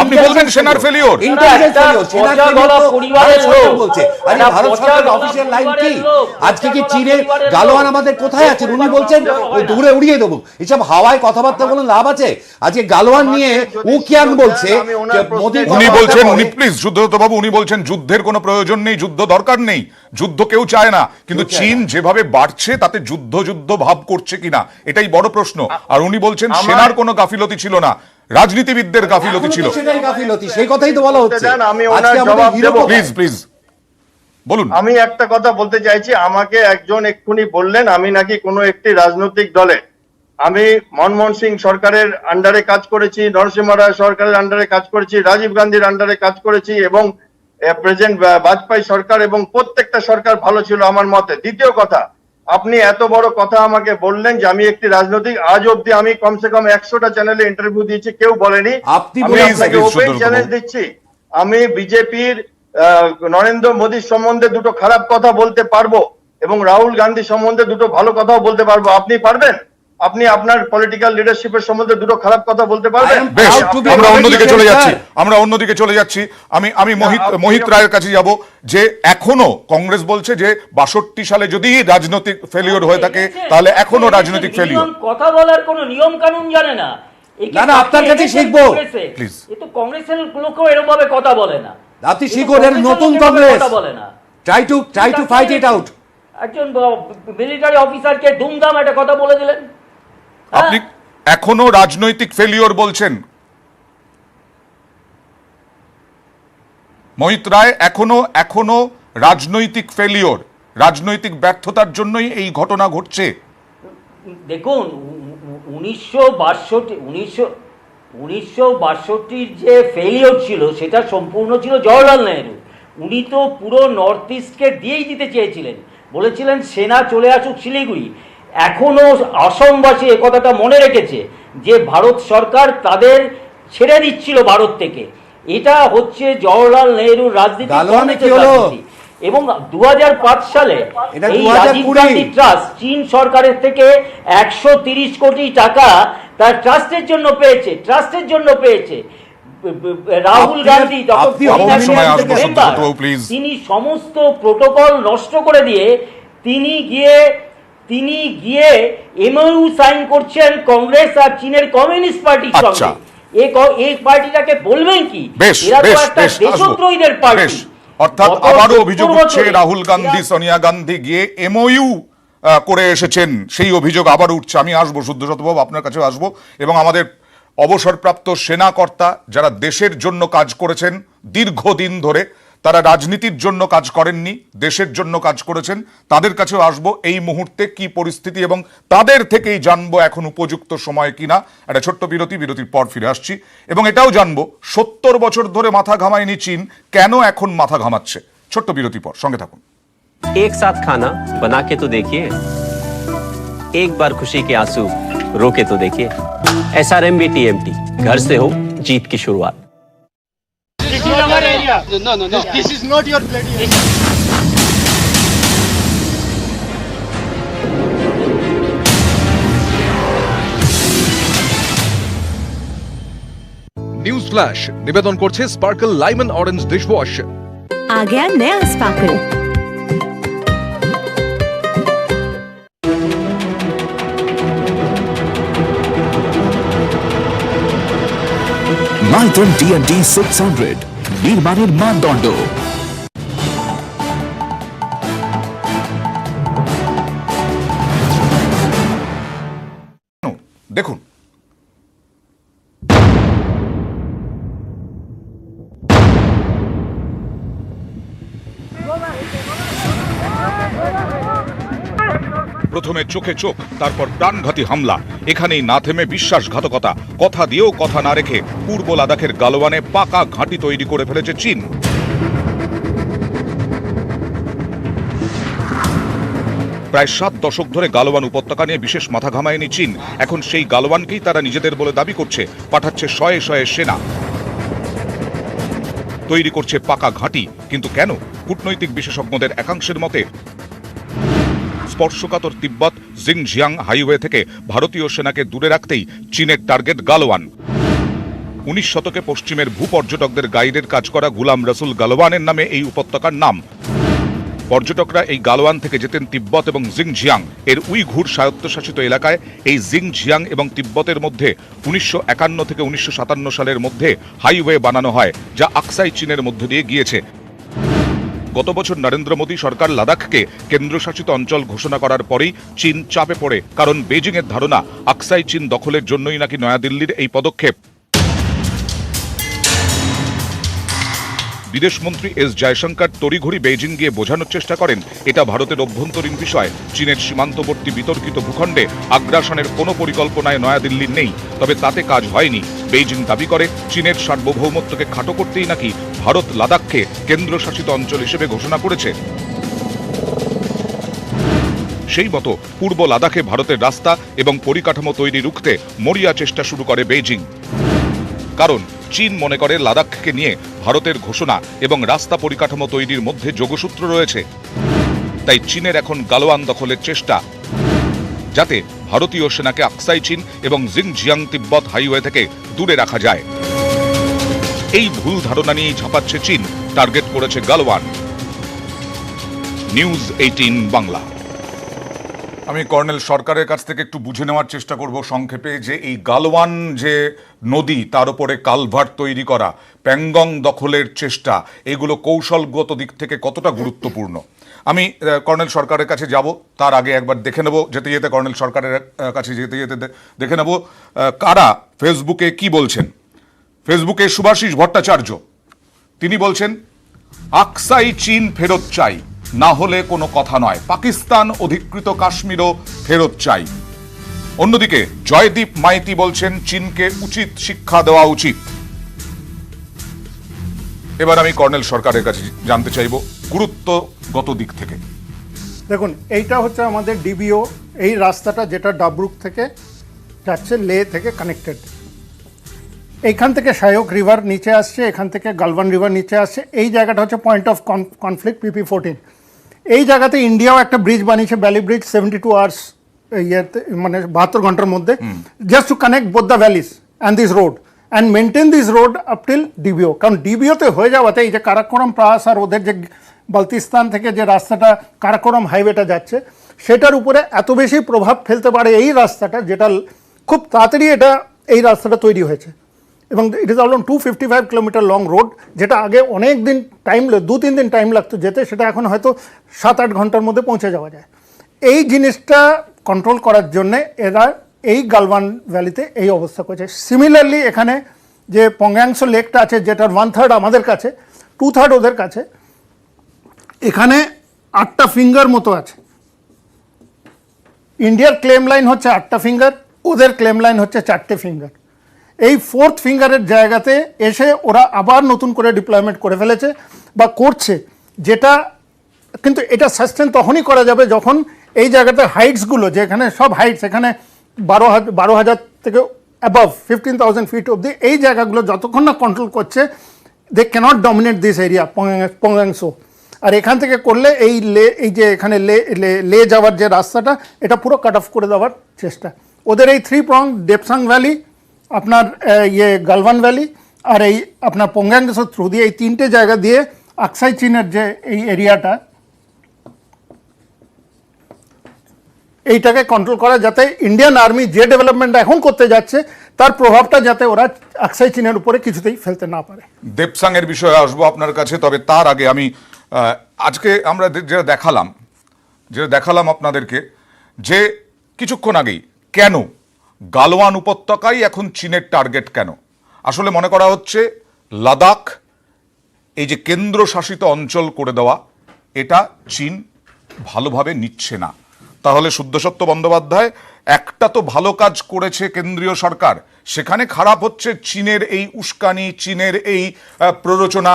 আপনি বলছেন সেনার failure। ইন্টেলিজেন্স ফেলিওর, সেনার পচা গলা failure তো পরিবারের ভারত সরকার লোক। বলছে। আরে একটা ভারত পচা সরকারের গলা অফিসিয়াল লাইন কি? পরিবারের লোক। আজকে কি পচা গলা চীনের পরিবারের গালোয়ান লোক। আমাদের কোথায় আছেন? উনি এরকম বলছেন কথা হয় না। দূরে উড়িয়ে দেবো। এসব হাওয়ায় কথাবার্তা বলে লাভ আছে? আজকে গালোয়ান নিয়ে উকিয়াং বলছে আমি ওনার যে প্রশ্নের মোদী উনি জবাব বলছেন, দেবো। উনি প্লিজ যুদ্ধদত্ত বাবু, উনি বলছেন যুদ্ধের কোনো প্রয়োজন নেই, যুদ্ধ দরকার নেই, যুদ্ধ কেউ চায় না, কিন্তু চীন যেভাবে বাড়ছে তাতে যুদ্ধ যুদ্ধ ভাব করছে কিনা এটাই বড় প্রশ্ন। আর উনি বলছেন সেনার কোনো গাফিলতি ছিল না, রাজনীতিবিদদের গাফিলতি ছিল। সেটাই গাফিলতি, সেই কথাই তো বলা হচ্ছে। আমি ওনার আজকে আমাদের জবাব হিরো দেবো। প্লিজ প্লিজ বলুন। আমি একটা কথা বলতে চাইছি, আমাকে একজন এক্ষুনি বললেন আমি নাকি কোনো একটি রাজনৈতিক দলে। আমি মনমোহন সিং সরকারের আন্ডারে কাজ করেছি, নরসিংহ রায় সরকারের আন্ডারে কাজ করেছি, রাজীব গান্ধীর আন্ডারে কাজ করেছি, এবং প্রেসিডেন্ট বাজপেয়ী সরকার, এবং প্রত্যেকটা সরকার ভালো ছিল আমার মতে। দ্বিতীয় কথা, আপনি এত বড় কথা আমাকে বললেন যে আমি একটি রাজনৈতিক, আজ অব্দি আমি কমসে কম 100টা চ্যানেলে ইন্টারভিউ দিয়েছি, কেউ বলেনি। আপনি আমি বলেন, আপনাকে please, ওপেন সুন্দর চ্যালেঞ্জ বাবু। দিচ্ছি, আমি বিজেপির নরেন্দ্র মোদীর সম্বন্ধে দুটো খারাপ কথা বলতে পারবো, এবং রাহুল গান্ধী সম্বন্ধে দুটো ভালো কথাও বলতে পারবো। আপনি পারবেন? আপনি আপনার পলিটিক্যাল লিডারশিপের সম্বন্ধে দুটো খারাপ কথা বলতে পারবেন? I am বেশ, proud to be আমরা a অন্যদিকে চলে politician, যাচ্ছি, sir. আমরা অন্যদিকে চলে যাচ্ছি। আমি আপনি মোহিত রায়ের কাছে যাব, যে এখনো কংগ্রেস বলছে যে 62 সালে যদি রাজনৈতিক ফেলিওর হয়ে থাকে তাহলে এখনো রাজনৈতিক ফেলিওর। কথা বলার কোনো নিয়ম কানুন জানে না। না, আপনার কাছে শিখবো। Please. এ তো কংগ্রেসের লোকও এরকম ভাবে কথা বলে না। আপনি এ তো শিখুন, এর কংগ্রেসের নতুন লোক এভাবে কংগ্রেস। কথা বলে না। Try to fight it out. একজন মিলিটারি অফিসারকে দুমদাম একটা কথা বলে দিলেন। আপনি এখনো রাজনৈতিক ফেলিওর বলছেন মোহিত রায়, এখনো রাজনৈতিক ফেলিওর, রাজনৈতিক ব্যর্থতার জন্যই এই ঘটনা ঘটছে। দেখুন 1962 1962 যে ফেলিওর ছিল সেটা সম্পূর্ণ ছিল জওহরলাল নেহরু। উনি তো পুরো নর্থ ইস্টকে দিয়েই দিতে চেয়েছিলেন, বলেছিলেন সেনা চলে আসুক শিলিগুড়ি। এখনও অসমবাসী একথাটা মনে রেখেছে যে ভারত সরকার তাদের ছেড়ে দিচ্ছিল ভারত থেকে। এটা হচ্ছে জওহরলাল নেহরুর রাজনীতি, গালওয়ানে কি হলো? এবং 2005 সালে এটা এই 2020 রাজীব গান্ধী ট্রাস্ট চীন সরকারের থেকে 130 কোটি টাকা তার ট্রাস্টের জন্য পেয়েছে। রাহুল গান্ধী যখন আপনি আমার সময় আসবো, member, সত্যব্রতবাবু, please। তিনি সমস্ত প্রোটোকল নষ্ট করে দিয়ে তিনি গিয়ে এমওইউ সাইন করছেন কংগ্রেস আর চীনের কমিউনিস্ট পার্টির আচ্ছা। সঙ্গে। এই পার্টিটাকে বলবেন কি? বেশ এরা তো বেশ একটা বেশ আসবো। দেশদ্রোহীদের পার্টি। বেশ, অর্থাৎ গত আবারও 70 অভিযোগ উঠছে বছরে রাহুল গান্ধী এরা- সোনিয়া গান্ধী গিয়ে এমওইউ করে এসেছেন, সেই অভিযোগ আবার উঠছে। আমি আসবো শুদ্ধশতবাবু, আপনার কাছেও আসবো। এবং আমাদের অবসরপ্রাপ্ত সেনাকর্তা যারা দেশের জন্য কাজ করেছেন দীর্ঘদিন ধরে, তারা রাজনীতির জন্য কাজ করেননি, দেশের জন্য কাজ করেছেন, তাদের কাছেও আসবো এই মুহূর্তে কি পরিস্থিতি, এবং তাদের থেকেই জানবো এখন উপযুক্ত সময় কিনা। একটা ছোট্ট বিরতির পর ফিরে আসছি, এবং এটাও জানবো 70 বছর ধরে মাথা ঘামায়নি চীন, কেন এখন মাথা ঘামাচ্ছে। ছোট্ট বিরতির পর সঙ্গে থাকুন। एक साथ खाना बना के तो देखिए, एक बार खुशी के आंसू रोके तो देखिए। SRMB TMT, घर से हो जीत की शुरुआत। নিউজ ফ্ল্যাশ নিবেদন করছে স্পার্কল লাইমন অরেঞ্জ ডিশওয়াশ। आ गया नया स्पार्कल। নাইটন TNT 600 নির্মাণের মানদণ্ড। দেখুন, প্রথমে চোখে চোখ, তারপর প্রাণঘাতী হামলা। এখানেই না থেমে বিশ্বাসঘাতকতা। কথা দিয়েও কথা না রেখে পূর্ব লাদাখের গালওয়ানে পাকা ঘাঁটি তৈরি করে ফেলেছে চীন। প্রায় 7 দশক ধরে গালওয়ান উপত্যকা নিয়ে বিশেষ মাথা ঘামায়নি চীন। এখন সেই গালওয়ানকেই তারা নিজেদের বলে দাবি করছে, পাঠাচ্ছে শয়ে শয়ে সেনা, তৈরি করছে পাকা ঘাঁটি। কিন্তু কেন? কূটনৈতিক বিশেষজ্ঞদের একাংশের মতে স্পর্শকাতর তিব্বত জিংজিয়াং হাইওয়ে থেকে ভারতীয় সেনাকে দূরে রাখতেই চীনের টার্গেট গালওয়ান। 19 শতকে পশ্চিমের ভূপর্যটকদের গাইডের কাজ করা গুলাম রসুল গালওয়ানের নামে এই উপত্যকার নাম। পর্যটকরা এই গালওয়ান থেকে যেতেন তিব্বত এবং জিংজিয়াং এর উইঘুর স্বায়ত্তশাসিত এলাকায়। এই জিংজিয়াং এবং তিব্বতের মধ্যে 1951 থেকে 1957 সালের মধ্যে হাইওয়ে বানানো হয়, যা আকসাই চীনের মধ্য দিয়ে গিয়েছে। গত বছর নরেন্দ্র মোদী সরকার লাদাখকে কেন্দ্রশাসিত অঞ্চল ঘোষণা করার পরেই চীন চাপে পড়ে, কারণ বেজিংয়ের ধারণা আকসাই চীন দখলের জন্যই নাকি নয়াদিল্লির এই পদক্ষেপ। বিদেশমন্ত্রী এস জয়শঙ্কর তড়িঘড়ি বেইজিং গিয়ে বোঝানোর চেষ্টা করেন এটা ভারতের অভ্যন্তরীণ বিষয়। চীনের সীমান্তবর্তী বিতর্কিত ভূখণ্ডে আগ্রাসনের কোনো পরিকল্পনায় নয়াদিল্লির নেই। তবে তাতে কাজ হয়নি। বেইজিং দাবি করে চীনের সার্বভৌমত্বকে খাটো করতেই নাকি ভারত লাদাখকে কেন্দ্রশাসিত অঞ্চল হিসেবে ঘোষণা করেছে। সেই মতো পূর্ব লাদাখে ভারতের রাস্তা এবং পরিকাঠামো তৈরি রুখতে মরিয়া চেষ্টা শুরু করে বেইজিং। কারণ চীন মনে করে লাদাখকে নিয়ে ভারতের ঘোষণা এবং রাস্তা পরিকাঠামো তৈরির মধ্যে যোগসূত্র রয়েছে। তাই চীনের এখন গালওয়ান দখলের চেষ্টা, যাতে ভারতীয় সেনাকে আকসাই চীন এবং জিংজিয়াং তিব্বত হাইওয়ে থেকে দূরে রাখা যায়। এই ভুল ধারণা নিয়েই ঝাঁপাচ্ছে চীন, টার্গেট করেছে গালওয়ান। নিউজ 18 বাংলা। আমি কর্নেল সরকারের কাছ থেকে একটু বুঝে নেওয়ার চেষ্টা করব সংক্ষেপে যে এই গালওয়ান যে নদী, তার উপরে কালভার্ট তৈরি করা, প্যাংগং দখলের চেষ্টা, এগুলো কৌশলগত দিক থেকে কতটা গুরুত্বপূর্ণ। আমি কর্নেল সরকারের কাছে যাব, তার আগে একবার দেখে নেব, যেতে যেতে কর্নেল সরকারের কাছে যেতে যেতে দেখে নেব কারা ফেসবুকে কি বলছেন। ফেসবুকে সুভাষিস ভট্টাচার্য, তিনি বলছেন আকসাই চীন ফেরত চাই, না হলে কোনো কথা নয়। পাকিস্তান অধিকৃত কাশ্মীরও ফেরত চাই। অন্যদিকে জয়দীপ মাইতি বলছেন চীনকে উচিত শিক্ষা দেওয়া উচিত। এবার আমি কর্নেল সরকারের কাছে জানতে চাইব গুরুত্বগত দিক থেকে। দেখুন, এইটা হচ্ছে আমাদের ডিবিও, এই রাস্তাটা যেটা ডাবরুক থেকে যাচ্ছে, লে থেকে কানেক্টেড। এইখান থেকে শায়ক রিভার নিচে আসছে, এখান থেকে গালওয়ান রিভার নিচে আসছে। এই জায়গাটা হচ্ছে পয়েন্ট অফ কনফ্লিক্ট PP14। এই জায়গাতে ইন্ডিয়াও একটা ব্রিজ বানিয়েছে, ভ্যালি ব্রিজ, 72 আওয়ার্স ইয়েতে, মানে 72 ঘন্টার মধ্যে, just to connect both the valleys and this road and maintain this road up till DBO. কারণ ডিবিওতে হয়ে যাওয়াতে এই যে কারাকোরাম পাস আর ওদের যে বালতিস্তান থেকে যে রাস্তাটা কারাকোরাম হাইওয়েটা যাচ্ছে, সেটার উপরে এত বেশি প্রভাব ফেলতে পারে এই রাস্তাটা, যেটা খুব তাড়াতাড়ি এই রাস্তাটা তৈরি হয়েছে। এবং it is almost 255 kilometre long road, যেটা আগে অনেক দিন টাইম, 2-3 দিন টাইম লাগতো যেতে, সেটা এখন হয়তো 7-8 ঘন্টার মধ্যে পৌঁছে যাওয়া যায়। এই জিনিসটা কন্ট্রোল করার জন্যে এরা এই গালওয়ান ভ্যালিতে এই অবস্থা করেছে। সিমিলারলি এখানে যে পঙ্গাংশো লেকটা আছে, যেটার 1/3 আমাদের কাছে, 2/3 ওদের কাছে, এখানে 8টা ফিঙ্গার মতো আছে। ইন্ডিয়ার ক্লেম লাইন হচ্ছে 8টা ফিঙ্গার, ওদের ক্লেম লাইন হচ্ছে 4টে ফিঙ্গার। এই 4th ফিঙ্গারের জায়গাতে এসে ওরা আবার নতুন করে ডিপ্লয়মেন্ট করে ফেলেছে বা করছে, যেটা কিন্তু এটা সাস্টেন তখনই করা যাবে যখন এই জায়গাতে হাইটসগুলো, যেখানে সব হাইটস, এখানে 12,000 থেকে অ্যাবভ 15,000 ফিট অবধি, এই জায়গাগুলো যতক্ষণ না কন্ট্রোল করছে, they can't dominate this area পঙ্গাংশো। আর এখান থেকে করলে এই যে এখানে লে যাওয়ার যে রাস্তাটা, এটা পুরো কাট অফ করে দেওয়ার চেষ্টা। ওদের এই 3 প্রং, ডেপসাং ভ্যালি, আপনার গালওয়ান ভ্যালি আর এই আপনার পঙ্গাংশো থ্রু দিয়ে, এই 3টে জায়গা দিয়ে আকসাই চীনের যে এই এরিয়াটা, এইটাকে কন্ট্রোল করা, যাতে ইন্ডিয়ান আর্মি যে ডেভেলপমেন্ট এখন করতে যাচ্ছে তার প্রভাবটা যাতে ওরা আকসাই চীনের উপরে কিছুতেই ফেলতে না পারে। দেবসাং এর বিষয়ে আসবো আপনার কাছে, তবে তার আগে আমি আজকে আমরা যেটা দেখালাম আপনাদেরকে, যে কিছুক্ষণ আগেই কেন গালওয়ান উপত্যকাই এখন চীনের টার্গেট, কেন আসলে মনে করা হচ্ছে লাদাখ এই যে কেন্দ্রশাসিত অঞ্চল করে দেওয়া, এটা চীন ভালোভাবে নিচ্ছে না। তাহলে শুদ্ধসত্য বন্দ্যোপাধ্যায়, একটা তো ভালো কাজ করেছে কেন্দ্রীয় সরকার, সেখানে খারাপ হচ্ছে চীনের এই উস্কানি, চীনের এই প্ররোচনা।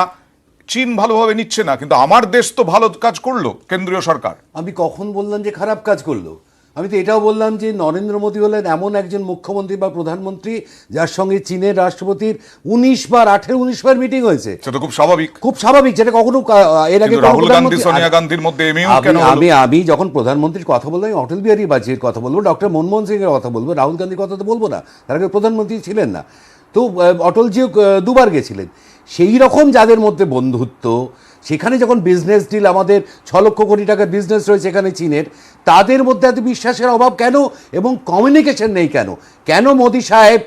চীন ভালোভাবে নিচ্ছে না, কিন্তু আমার দেশ তো ভালো কাজ করলো কেন্দ্রীয় সরকার। আমি কখন বললাম যে খারাপ কাজ করলো? আমি তো এটাও বললাম যে নরেন্দ্র মোদী হলেন এমন একজন মুখ্যমন্ত্রী বা প্রধানমন্ত্রী যার সঙ্গে চীনের রাষ্ট্রপতির 19 বার মিটিং হয়েছে। সেটা খুব স্বাভাবিক, যেটা কখনো এর আগে রাহুল গান্ধী, সোনিয়া গান্ধীর মধ্যে আমি যখন প্রধানমন্ত্রীর কথা বলবো, আমি অটল বিহারী বাজপেয়ীর কথা বলবো, ডক্টর মনমোহন সিং এর কথা বলবো, রাহুল গান্ধীর কথা তো বলবো না, তার আগে প্রধানমন্ত্রী ছিলেন না। তো অটলজিও 2 বার গেছিলেন। সেই রকম যাদের মধ্যে বন্ধুত্ব, সেখানে যখন বিজনেস ডিল, আমাদের 6 লক্ষ কোটি টাকার বিজনেস রয়েছে এখানে চীনের, তাদের মধ্যে এত বিশ্বাসের অভাব কেন এবং কমিউনিকেশন নেই কেন? কেন মোদি সাহেব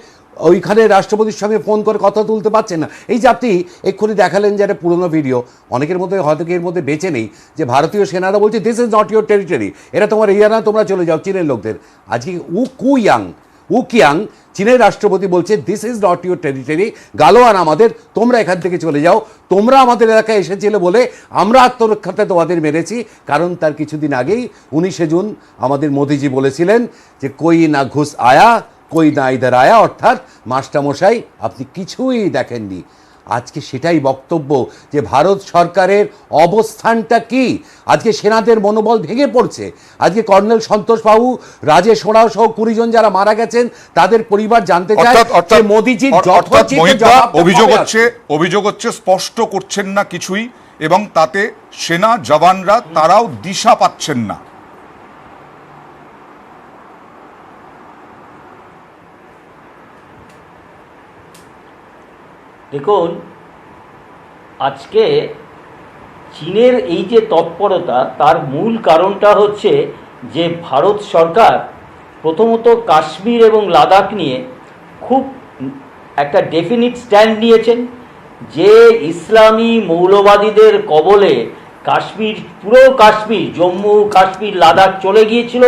ওইখানে রাষ্ট্রপতির সঙ্গে ফোন করে কথা তুলতে পারছেন না? এই যে আপনি এক্ষুনি দেখালেন যে একটা পুরোনো ভিডিও, অনেকের মধ্যে হয়তো এর মধ্যে বেঁচে নেই, যে ভারতীয় সেনারা বলছে this is not your territory, এটা তোমার এরিয়া না, তোমরা চলে যাও চীনের লোকদের। আজকে উকিয়াং চীনের রাষ্ট্রপতি বলছে this is not your territory, Galwan আমাদের, তোমরা এখান থেকে চলে যাও, তোমরা আমাদের এলাকায় এসেছিলে বলে আমরা আত্মরক্ষাতে তোমাদের মেরেছি। কারণ তার কিছুদিন আগেই 19শে জুন আমাদের মোদিজি বলেছিলেন যে কই না ঘুষ আয়া কই না ইধার আয়া, অর্থাৎ মাস্টারমশাই আপনি কিছুই দেখেননি। আজকে সেটাই বক্তব্য যে ভারত সরকারের অবস্থানটা কি। আজকে সেনাদের মনোবল ভেঙে পড়ছে। আজকে কর্নেল সন্তোষ বাবু, রাজেশ ওরাও সহ 20 জন যারা মারা গেছেন তাদের পরিবার জানতে চায় যে মোদিজি অভিযোগ হচ্ছে স্পষ্ট করছেন না কিছুই, এবং তাতে সেনা জওয়ানরা তারাও দিশা পাচ্ছেন না। দেখুন, আজকে চীনের এই যে তৎপরতা, তার মূল কারণটা হচ্ছে যে ভারত সরকার প্রথমত কাশ্মীর এবং লাদাখ নিয়ে খুব একটা ডেফিনিট স্ট্যান্ড নিয়েছেন, যে ইসলামী মৌলবাদীদের কবলে পুরো কাশ্মীর, জম্মু কাশ্মীর, লাদাখ চলে গিয়েছিল,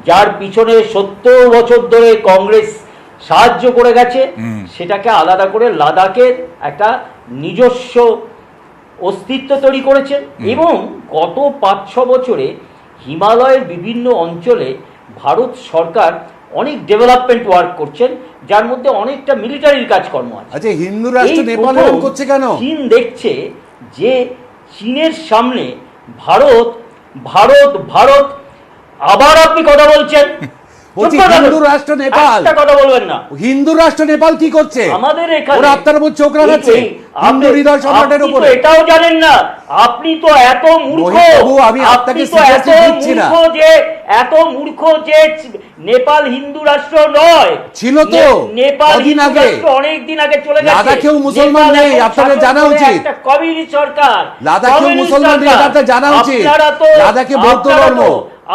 যার পিছনে 70 বছর ধরে কংগ্রেস সাহায্য করে গেছে। সেটাকে আলাদা করে লাদাখের একটা নিজস্ব অস্তিত্ব তৈরি করেছেন। এবং গত 5-6 বছরে হিমালয়ের বিভিন্ন অঞ্চলে ভারত সরকার অনেক ডেভেলপমেন্ট ওয়ার্ক করছেন, যার মধ্যে অনেকটা মিলিটারির কাজকর্ম আছে। আচ্ছা, হিন্দু রাষ্ট্র এই নেপাল প্রথম এরকম করছে কেন? চীন দেখছে যে চীনের সামনে ভারত ভারত ভারত, আবার আপনি কথা বলছেন। বলছি চুপ করে হিন্দু থাকুন। রাষ্ট্র নেপাল, একটা কথা বলবেন না। হিন্দু রাষ্ট্র নেপাল কি করছে? আমাদের এখানে ওরা আপনার উপর চোখ রাখাচ্ছে হিন্দু হৃদয় সম্রাটের উপরে। এটাও জানেন না, আপনি তো এত মূর্খ। বাবু, আমি আপনাকে suggestion দিচ্ছি না। এত মূর্খ যে নেপাল হিন্দু রাষ্ট্র নয়, ছিল তো নেপাল কদিন হিন্দু আগে। রাষ্ট্র অনেকদিন আগে চলে গেছে। লাদাখেও মুসলমান নেপাল নেই, এখন আপনাদের শাসন জানা করে উচিত। একটা কমিউনিস্ট সরকার। লাদাখেও কমিউনিস্ট মুসলমান নেই, সরকার। এটা আপনার জানা উচিত। আপনারা তো লাদাখে বৌদ্ধ ধর্ম।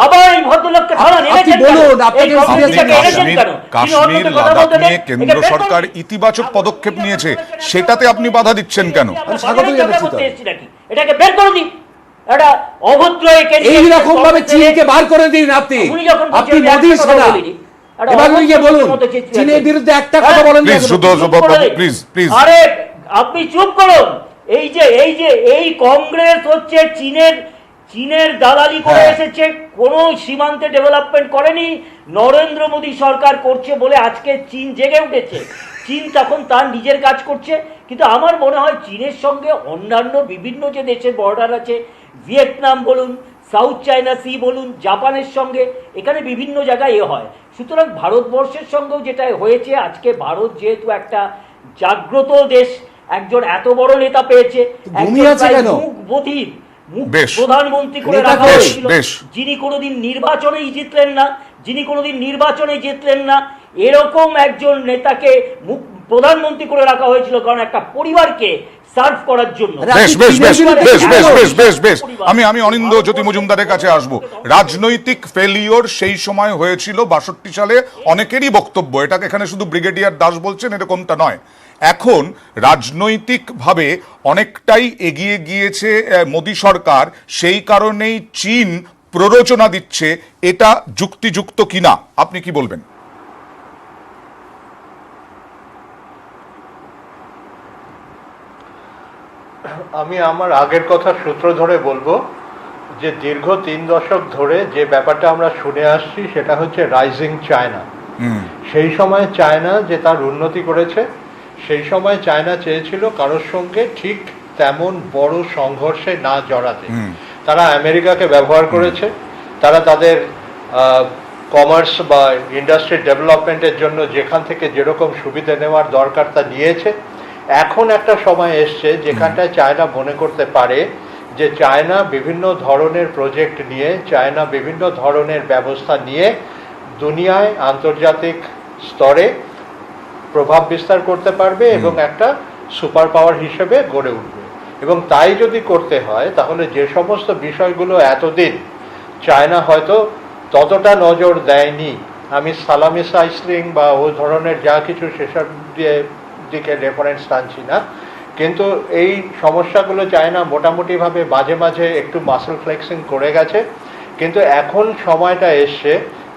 আবার এই ভদ্রলোককে ধরা আপনি এনেছেন বলুন, কেন? আপনাকে এই কমিউনিস্টটাকে seriously এনেছেন কেন? কাশ্মীর তিনি অন্যকে কথা লাদাখ বলতে নিয়ে দেন, কেন্দ্র একে বের সরকার করুন। ইতিবাচক পদক্ষেপ নিয়েছে, সেটাতে আপনি বাধা দিচ্ছেন কেন? আমি স্বাগত জানাচ্ছি তো। এটাকে বের করে দিন। এটা অভদ্র এইরকম ভাবে চীনকে বার করে দিন আপনি। আপনি মোদির সেনা। এবার গিয়ে বলুন চীনের বিরুদ্ধে একটা কথা বলেন না। Please Sudarshan Babu, please please. আরে আপনি চুপ করুন। এই কংগ্রেস হচ্ছে চীনের দালালি করে এসেছে, কোনো সীমান্তে ডেভেলপমেন্ট করেনি। নরেন্দ্র মোদী সরকার করছে বলে আজকে চীন জেগে উঠেছে। চীন তখন তার নিজের কাজ করছে, কিন্তু আমার মনে হয় চীনের সঙ্গে অন্যান্য বিভিন্ন যে দেশের বর্ডার আছে, ভিয়েতনাম বলুন, সাউথ চায়না সি বলুন, জাপানের সঙ্গে এখানে বিভিন্ন জায়গায় হয়। সুতরাং ভারতবর্ষের সঙ্গেও যেটা হয়েছে, আজকে ভারত যেহেতু একটা জাগ্রত দেশ, একজন এত বড় নেতা পেয়েছে, ঘুমিয়ে আছে কেন? বধির বেশ। প্রধানমন্ত্রী করে নেতা রাখা বেশ, হয়েছিল, বেশ। যিনি কোনোদিন নির্বাচনেই জিতলেন না, এরকম একজন নেতাকে প্রধানমন্ত্রী করে রাখা হয়েছিল, কারণ একটা পরিবারকে সার্ভ করার জন্য। বেশ বেশ বেশ বেশ বেশ বেশ বেশ বেশ আমি অনিন্দ জ্যোতি মজুমদারের কাছে আসব। রাজনৈতিক ফেলিওর সেই সময় হয়েছিল 62 সালে, অনেকেরই বক্তব্য। এটাকে এখানে শুধু ব্রিগেডিয়ার দাস বলছেন এরকমটা নয়। এখন রাজনৈতিকভাবে অনেকটাই এগিয়ে গিয়েছে মোদী সরকার, সেই কারণেই চীন প্ররোচনা দিচ্ছে। এটা যুক্তিযুক্ত কিনা আপনি কি বলবেন? আমি আমার আগের কথা সূত্র ধরে বলবো যে দীর্ঘ 3 দশক ধরে যে ব্যাপারটা আমরা শুনে আসছি সেটা হচ্ছে রাইজিং চায়না। সেই সময় চায়না যে তার উন্নতি করেছে, সেই সময় চায়না চেয়েছিল কারোর সঙ্গে ঠিক তেমন বড় সংঘর্ষে না জড়াতে। তারা আমেরিকাকে ব্যবহার করেছে, তারা তাদের কমার্স বা ইন্ডাস্ট্রি ডেভেলপমেন্টের জন্য যেখান থেকে যেরকম সুবিধা নেওয়ার দরকার তা নিয়েছে। এখন একটা সময় এসছে যেখানটায় চায়না মনে করতে পারে যে চায়না বিভিন্ন ধরনের প্রজেক্ট নিয়ে, চায়না বিভিন্ন ধরনের ব্যবস্থা নিয়ে দুনিয়ায় আন্তর্জাতিক স্তরে প্রভাব বিস্তার করতে পারবে এবং একটা সুপার পাওয়ার হিসেবে গড়ে উঠবে। এবং তাই যদি করতে হয় তাহলে যে সমস্ত বিষয়গুলো এতদিন চায়না হয়তো ততটা নজর দেয়নি, আমি সালামি সাইসলিং বা ওই ধরনের যা কিছু সেসব দিকে রেফারেন্স টানছি না, কিন্তু এই সমস্যাগুলো চায়না মোটামুটিভাবে মাঝে মাঝে একটু মাসেল ফ্লেক্সিং করে গেছে। কিন্তু এখন সময়টা এসছে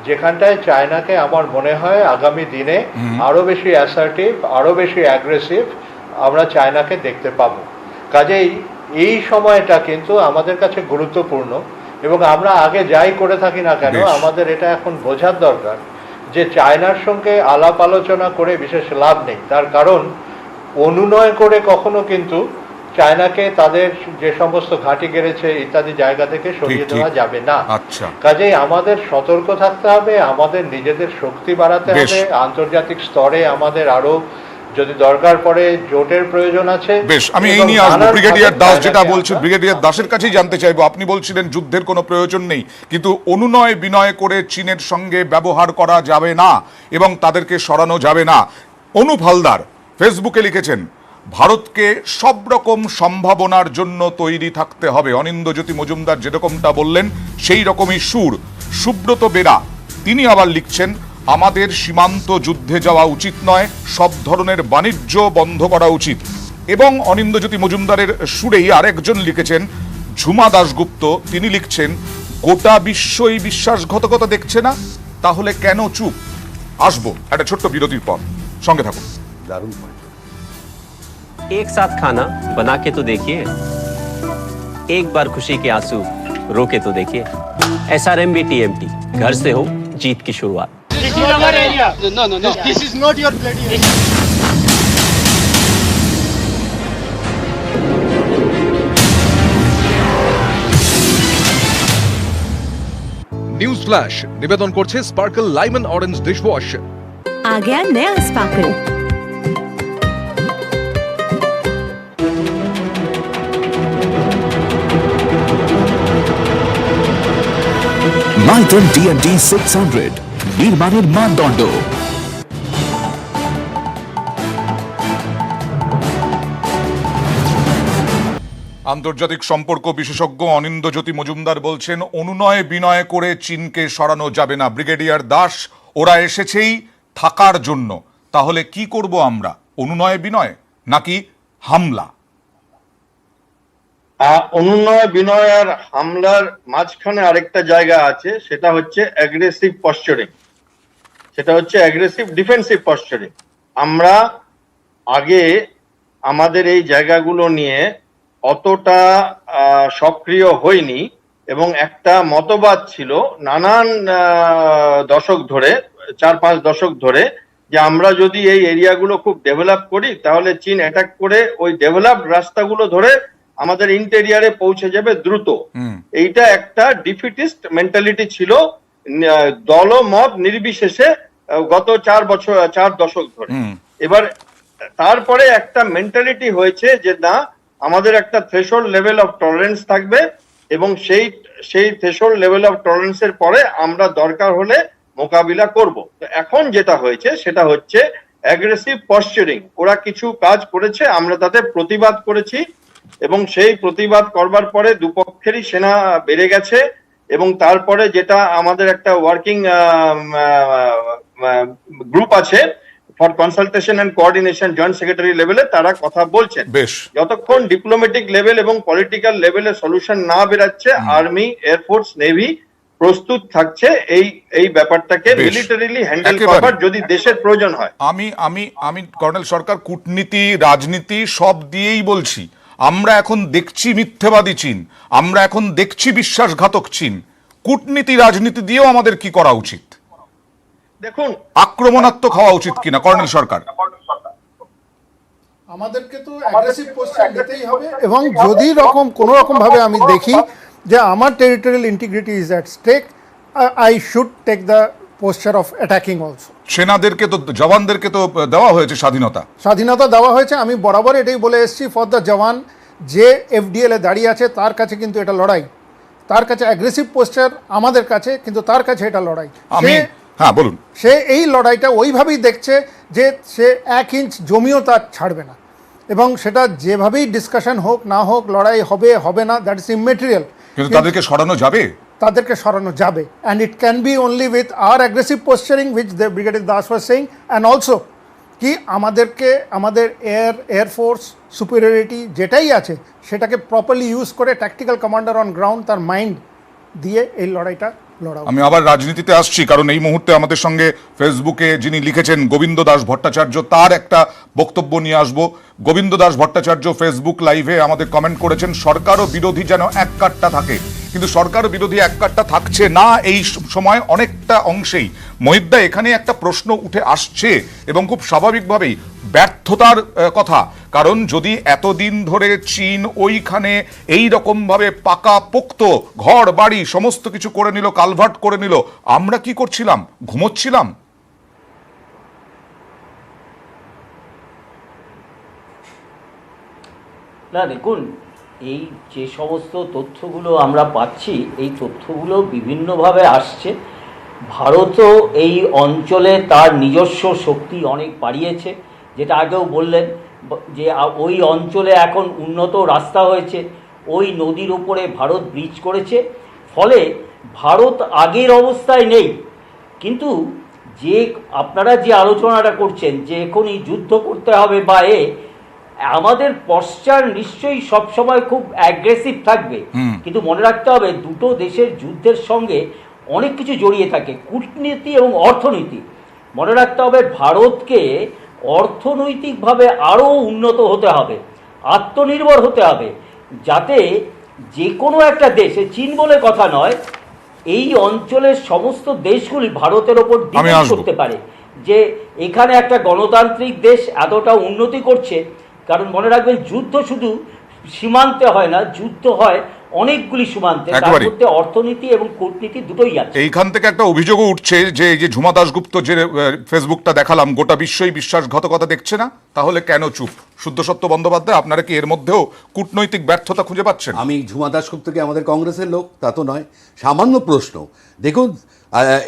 যেখানটায় চায়নাকে আমার মনে হয় আগামী দিনে আরো বেশি অ্যাসার্টিভ, আরো বেশি অ্যাগ্রেসিভ আমরা চায়নাকে দেখতে পাবো। কাজেই এই সময়টা কিন্তু আমাদের কাছে গুরুত্বপূর্ণ, এবং আমরা আগে যাই করে থাকি না কেন আমাদের এটা এখন বোঝার দরকার যে চায়নার সঙ্গে আলাপ আলোচনা করে বিশেষ লাভ নেই। তার কারণ অনুনয় করে কখনো কিন্তু চায়নাকে তাদের যে সমস্ত ঘাঁটি গেড়েছে ইত্যাদি জায়গা থেকে সরিয়ে দেওয়া যাবে না। কাজেই আমাদের সতর্ক থাকতে হবে, আমাদের নিজেদের শক্তি বাড়াতে হবে, আন্তর্জাতিক স্তরে আমাদের আরো যদি দরকার পড়ে জোটের প্রয়োজন আছে। বেশ, আমি এই নিয়ে আসবো। ব্রিগেডিয়ার দাস যেটা বলছেন, ব্রিগেডিয়ার দাসের কাছেই জানতে চাইবো। আপনি বলছিলেন যুদ্ধের কোনো প্রয়োজন নেই, কিন্তু অনুনয় বিনয় করে চীনের সঙ্গে ব্যবহার করা যাবে না এবং তাদেরকে সরানো যাবে না। অনুপ হালদার ফেসবুকে লিখেছেন, ভারতকে সব রকম সম্ভাবনার জন্য তৈরি থাকতে হবে। অনিন্দ্যজ্যোতি মজুমদার যেরকমটা বললেন সেই রকমই সুর। সুব্রত বেরা তিনি আবার লিখছেন, আমাদের সীমান্ত যুদ্ধে যাওয়া উচিত নয়, সব ধরনের বাণিজ্য বন্ধ করা উচিত। এবং অনিন্দ্যজ্যোতি মজুমদারের সুরেই আরেকজন লিখেছেন, ঝুমা দাশগুপ্ত, তিনি লিখছেন, গোটা বিশ্বই বিশ্বাসঘাতকতা দেখছে না, তাহলে কেন চুপ? আসবো একটা ছোট্ট বিরতির পর, সঙ্গে থাকুন। দারুণ। एक साथ खाना बना के तो देखिए, एक बार खुशी के आंसू रोके तो देखिए। SRMB TMT, घर से हो जीत की शुरुआत। নিউজ ফ্ল্যাশ নিবেদন করছে স্পার্কল লাইমন অরেঞ্জ ডিশওয়াশ। आ गया नया स्पार्कल। মাইথন টিএমটি 600 নির্মাণের মানদণ্ড। আন্তর্জাতিক সম্পর্ক বিশেষজ্ঞ অনিন্দ্যজ্যোতি মজুমদার বলছেন, অনুনয় বিনয় করে চীনকে সরানো যাবে না। ব্রিগেডিয়ার দাস, ওরা এসেছেই থাকার জন্য, তাহলে কি করব আমরা? অনুনয় বিনয় নাকি হামলা? অনুনয় বিনয় আর হামলার মাঝখানে আরেকটা জায়গা আছে, সেটা হচ্ছে অ্যাগ্রেসিভ পশ্চারিং, সেটা হচ্ছে অ্যাগ্রেসিভ ডিফেন্সিভ পশ্চারিং। আমরা আগে আমাদের এই জায়গাগুলো নিয়ে অতটা সক্রিয় হইনি এবং একটা মতবাদ ছিল নানান দশক ধরে, 4-5 দশক ধরে, যে আমরা যদি এই এরিয়াগুলো খুব ডেভেলপ করি তাহলে চীন অ্যাটাক করে ওই ডেভেলপড রাস্তাগুলো ধরে আমাদের ইন্টেরিয়ারে পৌঁছে যাবে দ্রুত। এইটা একটা ডিফিটিস্ট মেন্টালিটি ছিল দল মত নির্বিশেষে গত 4 দশক ধরে। এবার তারপরে একটা মেন্টালিটি হয়েছে যে না, আমাদের একটা থ্রেশহোল্ড লেভেল অফ টলারেন্স থাকবে এবং সেই থ্রেশহোল্ড লেভেল অফ টলারেন্সের পরে আমরা দরকার হলে মোকাবিলা করব। তো এখন যেটা হয়েছে সেটা হচ্ছে অ্যাগ্রেসিভ পশ্চারিং। ওরা কিছু কাজ করেছে, আমরা তাতে প্রতিবাদ করেছি এবং সেই প্রতিবাদ করবার পরে দুপক্ষেরই সেনা বেড়ে গেছে এবং তারপরে যেটা আমাদের একটা ওয়ার্কিং গ্রুপ আছে for consultation and coordination joint secretary লেভেলে, তারা কথা বলছেন। যতক্ষণ ডিপ্লোম্যাটিক লেভেল এবং পলিটিক্যাল লেভেলে সলিউশন না বেরাচ্ছে, আর্মি, এয়ারফোর্স, নেভি প্রস্তুত থাকছে এই ব্যাপারটাকে মিলিটারিলি হ্যান্ডেল করবার যদি দেশের প্রয়োজন হয়। আমি কর্নেল সরকার, কূটনীতি, রাজনীতি সব দিয়েই বলছি, আমরা এখন দেখছি মিথ্যেবাদী চীন, আমরা এখন দেখছি বিশ্বাসঘাতক চীন। কূটনীতি রাজনীতি দিয়েও আমাদের কি করা উচিত? দেখুন, আক্রমণাত্মক হওয়া উচিত কিনা কর্নেল সরকার? আমাদেরকে তো অ্যাগ্রেসিভ পোস্টার নিতেই হবে এবং যদি কোনো রকম ভাবে আমি দেখি যে আমার territorial integrity is at stake, I should take the posture of attacking also. সেনাদেরকে তো, জওয়ানদেরকে তো দেওয়া হয়েছে স্বাধীনতা দেওয়া হয়েছে। আমি বরাবর এটাই বলে এসেছি, ফর দ্য জওয়ান যে এফডিএল এ দাঁড়িয়ে আছে তার কাছে কিন্তু এটা লড়াই, তার কাছে অ্যাগ্রেসিভ পোস্টার আমাদের কাছে, কিন্তু তার কাছে এটা লড়াই। হ্যাঁ বলুন। সে এই লড়াইটা ওইভাবেই দেখছে যে সে 1 ইঞ্চ জমিও তার ছাড়বে না এবং সেটা যেভাবেই ডিসকাশন হোক না হোক, লড়াই হবে হবে না, দ্যাট ইজ ইমেটেরিয়াল। কিন্তু তাদেরকে সরানো যাবে, তাদেরকে সরানো যাবে, and it can be only with our aggressive postering which the brigadier Das was saying, and also কি আমাদেরকে আমাদের এয়ারফোর্স সুপিরিয়রিটি যেটাই আছে সেটাকে প্রপারলি ইউজ করে ট্যাকটিক্যাল কমান্ডার অন গ্রাউন্ড তার মাইন্ড দিয়ে এই লড়াইটা লড়া। আমি আবার রাজনীতিতে আসছি, কারণ এই মুহূর্তে আমাদের সঙ্গে ফেসবুকে যিনি লিখেছেন গোবিন্দ দাস ভট্টাচার্য, তার একটা বক্তব্য নিয়ে আসবো। গোবিন্দ দাস ভট্টাচার্য ফেসবুক লাইভে আমাদের কমেন্ট করেছেন, সরকার ও বিরোধী যেন এক কাট্টা থাকে, কিন্তু সরকার বিরোধী এক কাট্টা থাকছে না এই সময় অনেকটা অংশেই। মহিদ্দা, এখানে একটা প্রশ্ন উঠে আসছে এবং খুব স্বাভাবিকভাবেই ব্যর্থতার কথা, কারণ যদি এতদিন ধরে চীন ওইখানে এই রকমভাবে পাকা পোক্ত ঘর বাড়ি সমস্ত কিছু করে নিল, কালভার্ট করে নিল, আমরা কি করছিলাম? ঘুমোচ্ছিলাম? না, দেখুন, এই যে সমস্ত তথ্যগুলো আমরা পাচ্ছি, এই তথ্যগুলো বিভিন্নভাবে আসছে। ভারতও এই অঞ্চলে তার নিজস্ব শক্তি অনেক বাড়িয়েছে, যেটা আগেও বললেন যে ওই অঞ্চলে এখন উন্নত রাস্তা হয়েছে, ওই নদীর উপরে ভারত ব্রিজ করেছে, ফলে ভারত আগের অবস্থায় নেই। কিন্তু যে আপনারা যে আলোচনাটা করছেন যে এখনই যুদ্ধ করতে হবে বা আমাদের পশ্চার নিশ্চয়ই সবসময় খুব অ্যাগ্রেসিভ থাকবে, কিন্তু মনে রাখতে হবে দুটো দেশের যুদ্ধের সঙ্গে অনেক কিছু জড়িয়ে থাকে, কূটনীতি এবং অর্থনীতি। মনে রাখতে হবে ভারতকে অর্থনৈতিকভাবে আরও উন্নত হতে হবে, আত্মনির্ভর হতে হবে, যাতে যে কোনো একটা দেশে, চীন বলে কথা নয়, এই অঞ্চলের সমস্ত দেশগুলি ভারতের ওপর আমি ডিপেন্ড আসবো। করতে পারে যে এখানে একটা গণতান্ত্রিক দেশ এতটা উন্নতি করছে। কারণ মনে রাখবেন, যুদ্ধ শুধু সীমান্তে হয় না, যুদ্ধ হয় অনেকগুলি সীমান্তে, তার একেবারেই। মধ্যে অর্থনীতি এবং কূটনীতি দুটোই আছে। এইখান থেকে একটা অভিযোগও উঠছে যে এই যে ঝুমা দাশগুপ্ত যে ফেসবুকটা দেখালাম, গোটা বিশ্বই বিশ্বাসঘাতকতা দেখছে না, তাহলে কেন চুপ? শুদ্ধসত্য বন্দ্যোপাধ্যায়, আপনারা কি এর মধ্যেও কূটনৈতিক ব্যর্থতা খুঁজে পাচ্ছেন? আমি ঝুমা দাশগুপ্তকে আমাদের কংগ্রেসের লোক তা তো নয়, সামান্য প্রশ্ন। দেখুন,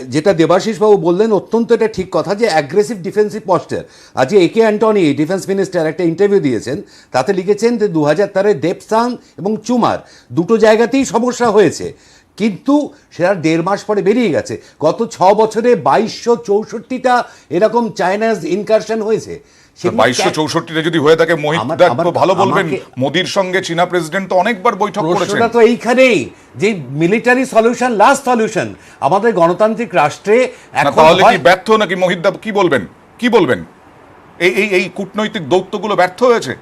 যেটা দেবাশিস বাবু বললেন অত্যন্ত এটা ঠিক কথা, যে অ্যাগ্রেসিভ ডিফেন্সিভ পস্টার। আজকে একে অ্যান্টনি ডিফেন্স মিনিস্টার একটা ইন্টারভিউ দিয়েছেন, তাতে লিখেছেন যে 2013 দেবসাং এবং চুমার দুটো জায়গাতেই সমস্যা হয়েছে, কিন্তু সেটা 1.5 মাস পরে বেরিয়ে গেছে। গত 6 বছরে 2264টা এরকম চায়নাজ ইনকারশন হয়েছে। 2264টা যদি হয়ে থাকে, মহিন্দা তো ভালো বলবেন, মোদির সঙ্গে চীনা প্রেসিডেন্ট তো অনেকবার বৈঠক করেছেন। প্রশ্নটা তো এইখানেই, যে মিলিটারি সলিউশন লাস্ট সলিউশন আমাদের গণতান্ত্রিক রাষ্ট্রে এখন তাহলে কি হয়। ব্যর্থ নাকি? মহিন্দা কি বলবেন, কি বলবেন? এই এই এই কূটনৈতিক দৌত্যগুলো ব্যর্থ হয়েছে?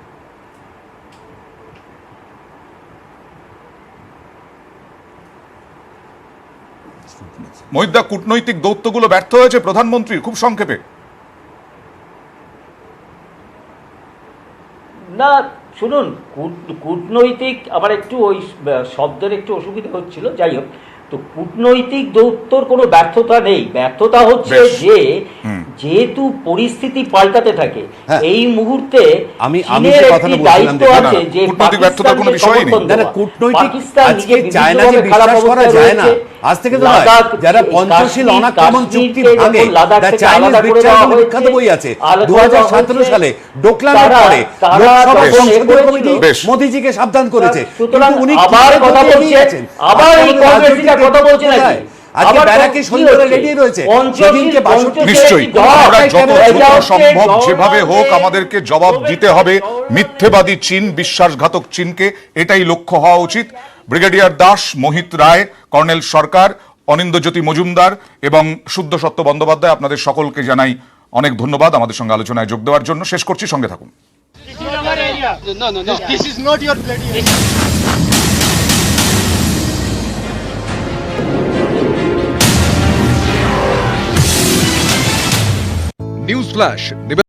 মহিন্দা, কূটনৈতিক দৌত্যগুলো ব্যর্থ হয়েছে প্রধানমন্ত্রী? খুব সংক্ষেপে। না, শুনুন, কূটনৈতিক আমার একটু ওই শব্দের একটু অসুবিধা হচ্ছিল, যাই হোক। তো কূটনৈতিক দৌত্যর কোনো ব্যর্থতা নেই, ব্যর্থতা হচ্ছে যে যেহেতু পরিস্থিতি পাল্টাতে থাকে, হ্যাঁ। এই মুহূর্তে আমি চীনের যে একটি কথাটা বলছিলাম, দায়িত্ব দেখুন আছে যে কূটনৈতিক ব্যর্থতার কোনো বিষয়ই নেই। না, কূটনৈতিক পাকিস্তান আজকে নিজে চায়নাকে বিভিন্নভাবে খারাপ বিশ্বাস করা অবস্থায় যায় না। রয়েছে। আজ থেকে তো নয়, লাদাখ, যারা পঞ্চশীল কাশ্মীর, অনাক্রমণ চুক্তি কাশ্মীরকে ভাঙে, যখন লাদাখ দ্য থেকে চাইনিজ আলাদা করে বিট্রায়াল দেওয়া বলে বিখ্যাত হয়েছে, বই আছে। আলাদা 2017 হয়েছে, সালে ডোকলামের তারা- পরে তারা লোকসভা তখন সংসদীয় এ কমিটি বেশ। মোদিজিকে সাবধান করেছে। সুতরাং কিন্তু উনি আবার কিভাবে কথা এগিয়ে বলছেন, গেছেন? আবার এই আমাদের কংগ্রেসীরা রাজনৈতিক কথা বলছেন কোথায়? নাকি? আজকে আবার ব্যারাকে কি সৈন্যরা হচ্ছে? রেডি রয়েছে, পঞ্চশীল- সেদিনকে 62 নিশ্চয়ই দল, আমরা যত এটা দ্রুত হচ্ছে সম্ভব গভর্নমেন্টের- যেভাবে হোক আমাদেরকে জবাব দিতে হবে মিথ্যেবাদী চীন, বিশ্বাসঘাতক চীনকে। এটাই লক্ষ্য হওয়া উচিত। ব্রিগেডিয়ার দাস, মোহিত রায়, কর্নেল সরকার, অনিন্দ্যজ্যোতি মজুমদার এবং শুদ্ধসত্য বন্দ্যোপাধ্যায়, আপনাদের সকলকে জানাই অনেক ধন্যবাদ আমাদের সঙ্গে আলোচনায় যোগ দেওয়ার জন্য। শেষ করছি, সঙ্গে থাকুন। News flash